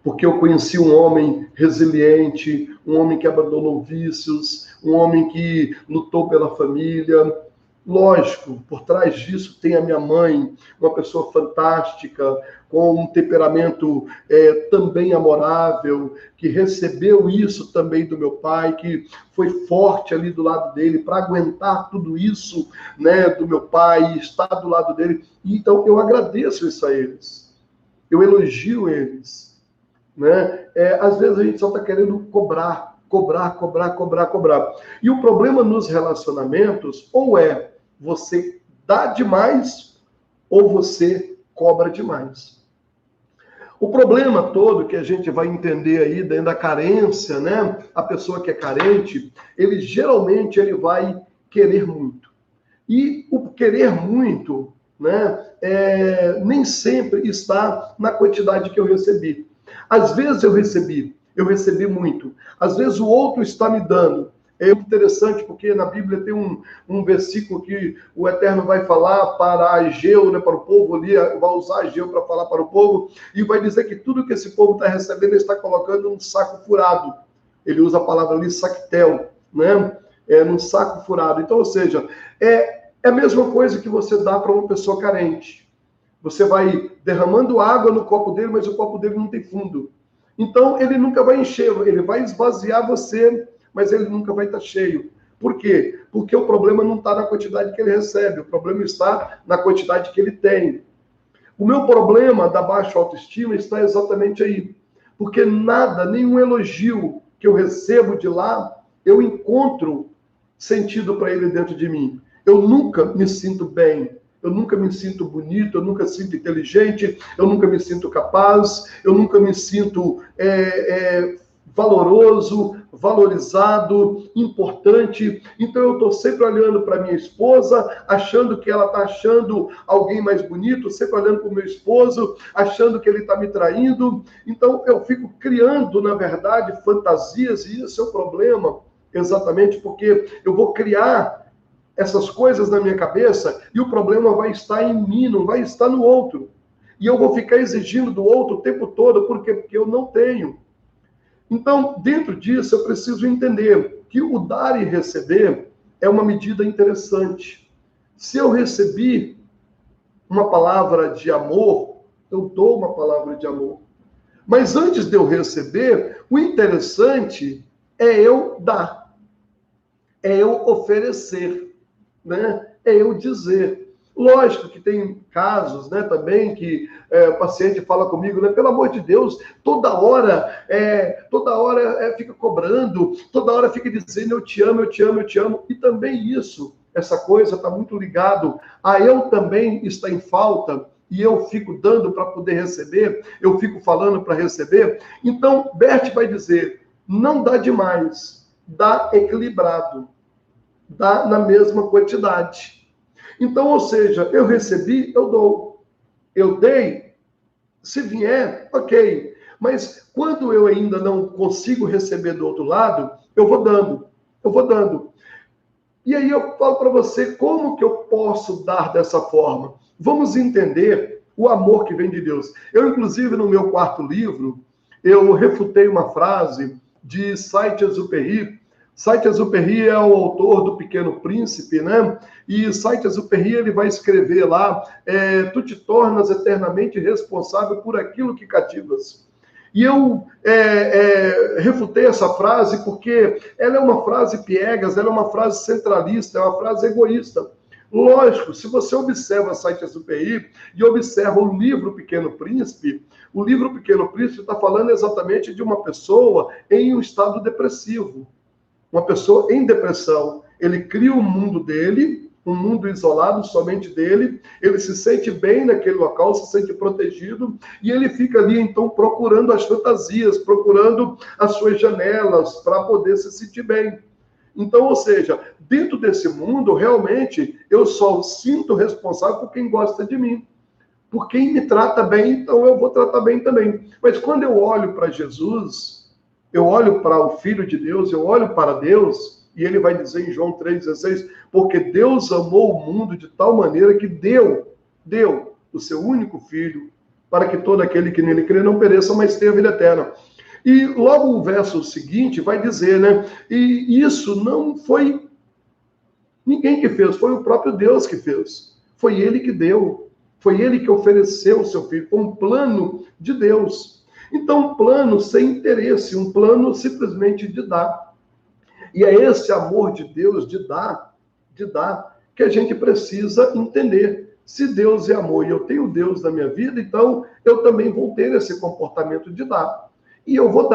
porque eu conheci um homem resiliente, um homem que abandonou vícios, um homem que lutou pela família. Lógico, por trás disso tem a minha mãe, uma pessoa fantástica, com um temperamento também amorável, que recebeu isso também do meu pai, que foi forte ali do lado dele para aguentar tudo isso, né, do meu pai, estar do lado dele. Então eu agradeço isso a eles, eu elogio eles. Né? Às vezes a gente só está querendo cobrar. E o problema nos relacionamentos, ou você dá demais, ou você cobra demais. O problema todo que a gente vai entender aí dentro da carência, né? A pessoa que é carente, ele geralmente vai querer muito. E o querer muito, né? Nem sempre está na quantidade que eu recebi. Às vezes eu recebi muito. Às vezes o outro está me dando. É interessante porque na Bíblia tem um versículo que o Eterno vai falar para Ageu, né, para o povo ali, vai usar Ageu para falar para o povo, e vai dizer que tudo que esse povo está recebendo, ele está colocando num saco furado. Ele usa a palavra ali, sactel, né? Num saco furado. Então, ou seja, é a mesma coisa que você dá para uma pessoa carente. Você vai derramando água no copo dele, mas o copo dele não tem fundo. Então, ele nunca vai encher, ele vai esvaziar você, mas ele nunca vai estar cheio. Por quê? Porque o problema não está na quantidade que ele recebe, o problema está na quantidade que ele tem. O meu problema da baixa autoestima está exatamente aí. Porque nada, nenhum elogio que eu recebo de lá, eu encontro sentido para ele dentro de mim. Eu nunca me sinto bem. Eu nunca me sinto bonito, eu nunca me sinto inteligente, eu nunca me sinto capaz, eu nunca me sinto valoroso, valorizado, importante. Então eu estou sempre olhando para minha esposa, achando que ela está achando alguém mais bonito, sempre olhando para o meu esposo, achando que ele está me traindo. Então eu fico criando, na verdade, fantasias, e esse é o problema, exatamente porque eu vou criar essas coisas na minha cabeça e o problema vai estar em mim, não vai estar no outro. E eu vou ficar exigindo do outro o tempo todo, por quê? Porque eu não tenho. Então, dentro disso, eu preciso entender que o dar e receber é uma medida interessante. Se eu recebi uma palavra de amor, eu dou uma palavra de amor. Mas antes de eu receber, o interessante é eu dar, é eu oferecer. Né? É eu dizer. Lógico que tem casos, né, também que o paciente fala comigo, né, pelo amor de Deus, toda hora fica cobrando, toda hora fica dizendo eu te amo, eu te amo, eu te amo. E também isso, essa coisa está muito ligado a eu também estar em falta e eu fico dando para poder receber, eu fico falando para receber. Então, Bert vai dizer, não dá demais, dá equilibrado. Dá na mesma quantidade. Então, ou seja, eu recebi, eu dou. Eu dei, se vier, ok. Mas quando eu ainda não consigo receber do outro lado, eu vou dando. Eu vou dando. E aí eu falo para você, como que eu posso dar dessa forma? Vamos entender o amor que vem de Deus. Eu, inclusive, no meu quarto livro, eu refutei uma frase de Saint-Exupéry. Saint-Exupéry é o autor do Pequeno Príncipe, né? E Saint-Exupéry, ele vai escrever lá, tu te tornas eternamente responsável por aquilo que cativas. E eu refutei essa frase porque ela é uma frase piegas, ela é uma frase centralista, é uma frase egoísta. Lógico, se você observa Saint-Exupéry e observa o livro Pequeno Príncipe, o livro Pequeno Príncipe está falando exatamente de uma pessoa em um estado depressivo. Uma pessoa em depressão. Ele cria o mundo dele, um mundo isolado somente dele, ele se sente bem naquele local, se sente protegido, e ele fica ali, então, procurando as fantasias, procurando as suas janelas para poder se sentir bem. Então, ou seja, dentro desse mundo, realmente, eu só sinto responsável por quem gosta de mim. Por quem me trata bem, então eu vou tratar bem também. Mas quando eu olho para Jesus, eu olho para o Filho de Deus, eu olho para Deus, e ele vai dizer em João 3,16, porque Deus amou o mundo de tal maneira que deu o seu único Filho, para que todo aquele que nele crê não pereça, mas tenha vida eterna. E logo o verso seguinte vai dizer, né? E isso não foi ninguém que fez, foi o próprio Deus que fez. Foi ele que deu. Foi ele que ofereceu o seu filho. Foi um plano de Deus. Então, um plano sem interesse, um plano simplesmente de dar. E é esse amor de Deus de dar, que a gente precisa entender. Se Deus é amor e eu tenho Deus na minha vida, então eu também vou ter esse comportamento de dar. E eu vou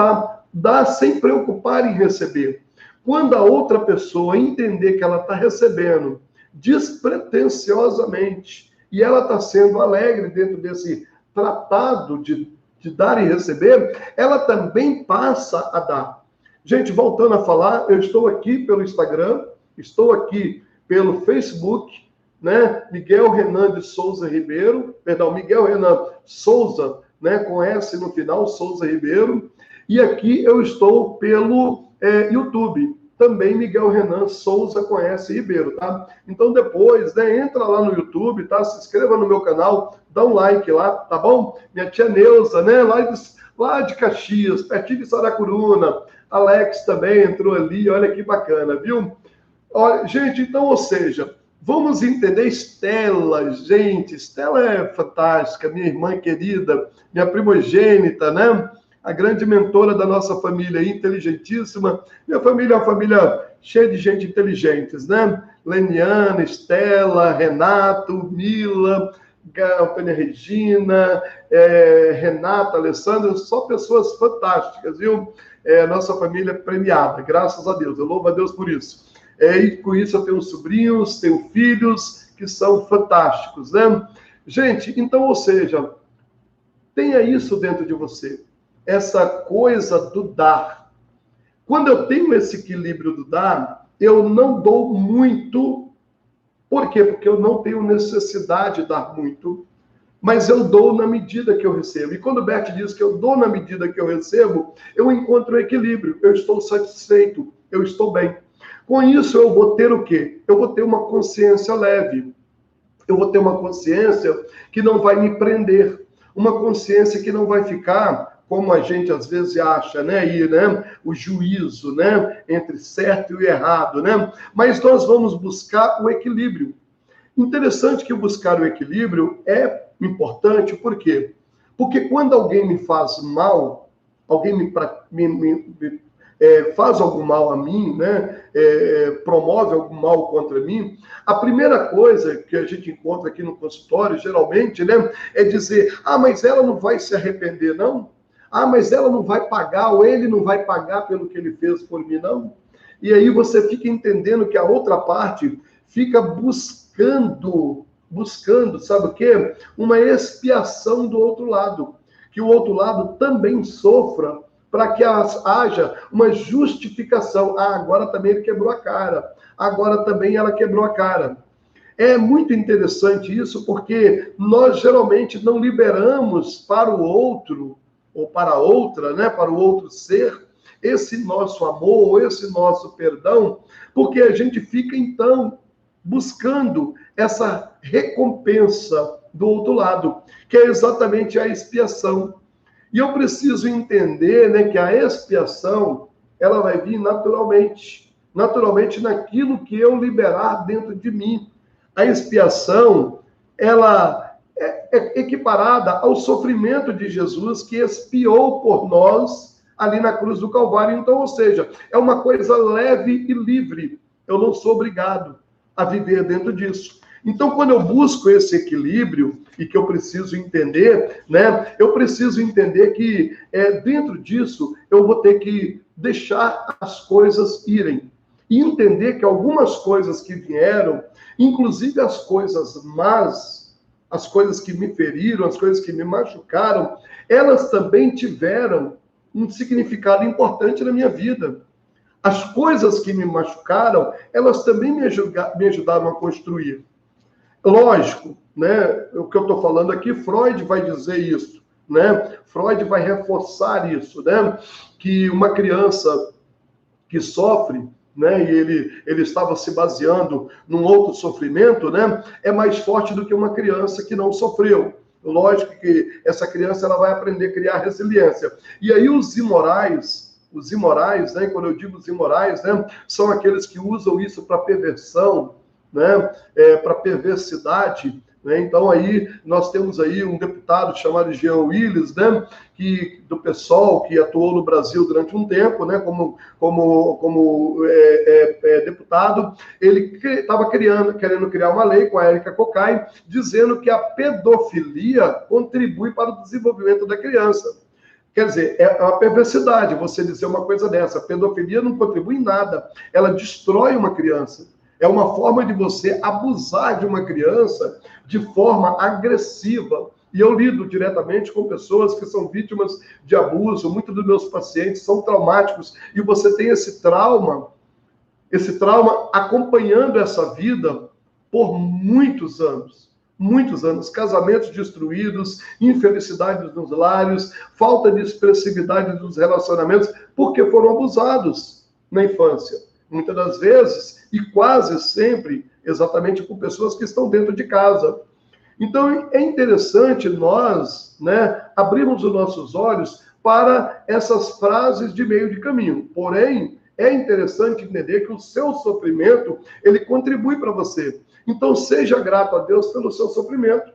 dar sem preocupar em receber. Quando a outra pessoa entender que ela está recebendo despretensiosamente e ela está sendo alegre dentro desse tratado de dar e receber, ela também passa a dar. Gente, voltando a falar, eu estou aqui pelo Instagram, estou aqui pelo Facebook, né? Miguel Renan de Souza Ribeiro, Miguel Renan Souza, né? Com S no final, Souza Ribeiro. E aqui eu estou pelo YouTube, também Miguel Renan Souza com S Ribeiro, tá? Então depois, né? Entra lá no YouTube, tá? Se inscreva no meu canal, dá um like lá, tá bom? Minha tia Neuza, né? Lá de Caxias, pertinho de Saracuruna. Alex também entrou ali, olha que bacana, viu? Olha, gente, então, ou seja, vamos entender Estela, gente. Estela é fantástica, minha irmã querida, minha primogênita, né? A grande mentora da nossa família, inteligentíssima. Minha família é uma família cheia de gente inteligentes, né? Leniana, Estela, Renato, Mila, Antônia Regina, Renata, Alessandra, só pessoas fantásticas, viu? Nossa família premiada, graças a Deus, eu louvo a Deus por isso. E com isso eu tenho sobrinhos, tenho filhos que são fantásticos, né? Gente, então, ou seja, tenha isso dentro de você, essa coisa do dar. Quando eu tenho esse equilíbrio do dar, eu não dou muito. Por quê? Porque eu não tenho necessidade de dar muito, mas eu dou na medida que eu recebo. E quando o Bert diz que eu dou na medida que eu recebo, eu encontro o equilíbrio, eu estou satisfeito, eu estou bem. Com isso, eu vou ter o quê? Eu vou ter uma consciência leve. Eu vou ter uma consciência que não vai me prender. Uma consciência que não vai ficar, como a gente às vezes acha, né? E, né? O juízo, né? Entre certo e errado, né? Mas nós vamos buscar o equilíbrio. Interessante que buscar o equilíbrio é importante, por quê? Porque quando alguém me faz mal, alguém faz algum mal a mim, né? Promove algum mal contra mim, a primeira coisa que a gente encontra aqui no consultório, geralmente, né? É dizer, mas ela não vai se arrepender, não? Mas ela não vai pagar, ou ele não vai pagar pelo que ele fez por mim, não? E aí você fica entendendo que a outra parte fica buscando, sabe o quê? Uma expiação do outro lado. Que o outro lado também sofra, para que haja uma justificação. Agora também ele quebrou a cara. Agora também ela quebrou a cara. É muito interessante isso, porque nós geralmente não liberamos para o outro, ou para a outra, né, para o outro ser, esse nosso amor, esse nosso perdão, porque a gente fica, então, buscando essa recompensa do outro lado, que é exatamente a expiação. E eu preciso entender, né, que a expiação, ela vai vir naturalmente naquilo que eu liberar dentro de mim. A expiação, ela é equiparada ao sofrimento de Jesus, que expiou por nós ali na cruz do Calvário. Então, ou seja, é uma coisa leve e livre. Eu não sou obrigado a viver dentro disso. Então, quando eu busco esse equilíbrio, e que eu preciso entender, né? Eu preciso entender que dentro disso eu vou ter que deixar as coisas irem. E entender que algumas coisas que vieram, inclusive as coisas más, as coisas que me feriram, as coisas que me machucaram, elas também tiveram um significado importante na minha vida. As coisas que me machucaram, elas também me ajudaram a construir. Lógico, né? O que eu estou falando aqui, Freud vai dizer isso, né? Freud vai reforçar isso, né? Que uma criança que sofre, né? E ele estava se baseando num outro sofrimento, né? É mais forte do que uma criança que não sofreu. Lógico que essa criança ela vai aprender a criar resiliência. E aí os imorais, né? Quando eu digo os imorais, né? São aqueles que usam isso para perversão, né, para perversidade, né? Então aí nós temos aí um deputado chamado Jean Willis, né, do PSOL, que atuou no Brasil durante um tempo, né, como deputado. Ele estava querendo criar uma lei com a Érica Cocai, dizendo que a pedofilia contribui para o desenvolvimento da criança. Quer dizer, é uma perversidade você dizer uma coisa dessa. A pedofilia não contribui em nada, ela destrói uma criança. É uma forma de você abusar de uma criança de forma agressiva. E eu lido diretamente com pessoas que são vítimas de abuso. Muitos dos meus pacientes são traumáticos. E você tem esse trauma acompanhando essa vida por muitos anos. Muitos anos. Casamentos destruídos, infelicidade nos lares, falta de expressividade dos relacionamentos, porque foram abusados na infância. Muitas das vezes, e quase sempre, exatamente por pessoas que estão dentro de casa. Então, é interessante nós, né, abrirmos os nossos olhos para essas frases de meio de caminho. Porém, é interessante entender que o seu sofrimento, ele contribui para você. Então, seja grato a Deus pelo seu sofrimento.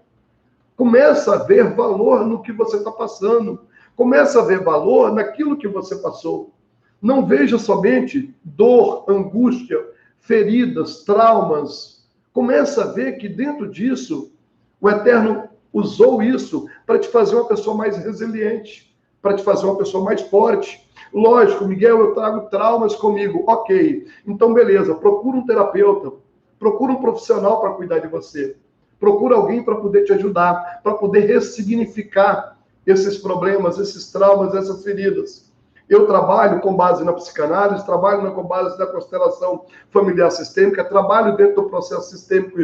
Começa a ver valor no que você está passando. Começa a ver valor naquilo que você passou. Não veja somente dor, angústia, feridas, traumas. Começa a ver que dentro disso, o Eterno usou isso para te fazer uma pessoa mais resiliente, para te fazer uma pessoa mais forte. Lógico, Miguel, eu trago traumas comigo. Ok, então beleza, procura um terapeuta, procura um profissional para cuidar de você. Procura alguém para poder te ajudar, para poder ressignificar esses problemas, esses traumas, essas feridas. Eu trabalho com base na psicanálise, trabalho com base na constelação familiar sistêmica, trabalho dentro do processo sistêmico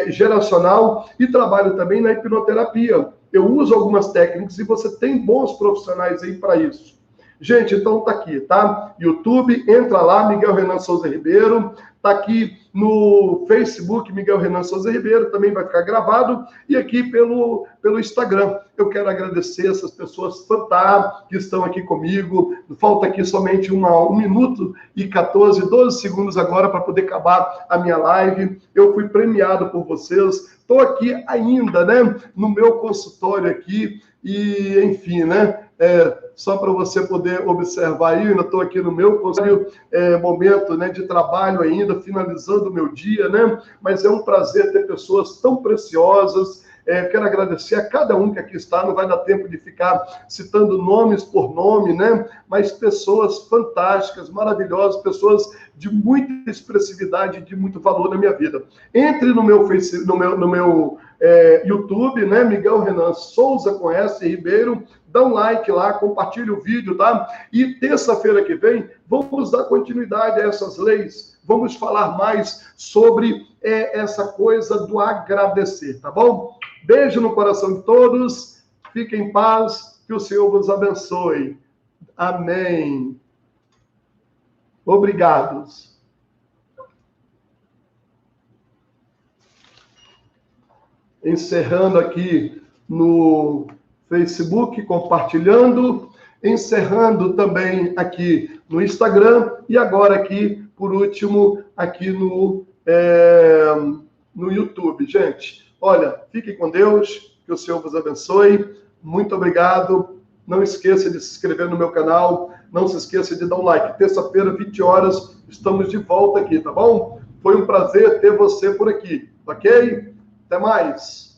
geracional e trabalho também na hipnoterapia. Eu uso algumas técnicas e você tem bons profissionais aí para isso. Gente, então tá aqui, tá? YouTube, entra lá, Miguel Renan Souza Ribeiro. Tá aqui no Facebook, Miguel Renan Souza Ribeiro, também vai ficar gravado. E aqui pelo Instagram. Eu quero agradecer essas pessoas fantásticas que estão aqui comigo. Falta aqui somente 1 minuto e 12 segundos agora para poder acabar a minha live. Eu fui premiado por vocês. Estou aqui ainda, né? No meu consultório aqui. E, enfim, né? Só para você poder observar aí, eu estou aqui no meu momento, né, de trabalho ainda, finalizando o meu dia, né? Mas é um prazer ter pessoas tão preciosas. Quero agradecer a cada um que aqui está, não vai dar tempo de ficar citando nomes por nome, né? Mas pessoas fantásticas, maravilhosas, pessoas de muita expressividade, de muito valor na minha vida. Entre no meu YouTube, né? Miguel Renan Souza com S. Ribeiro, dá um like lá, compartilha o vídeo, tá? E terça-feira que vem, vamos dar continuidade a essas leis. Vamos falar mais sobre é essa coisa do agradecer, tá bom? Beijo no coração de todos, fiquem em paz, que o Senhor vos abençoe. Amém. Obrigados. Encerrando aqui no Facebook, compartilhando, encerrando também aqui no Instagram e agora aqui, por último, aqui no YouTube. Gente, olha, fiquem com Deus, que o Senhor vos abençoe. Muito obrigado. Não esqueça de se inscrever no meu canal. Não se esqueça de dar um like. Terça-feira, 20 horas, estamos de volta aqui, tá bom? Foi um prazer ter você por aqui, ok? Até mais.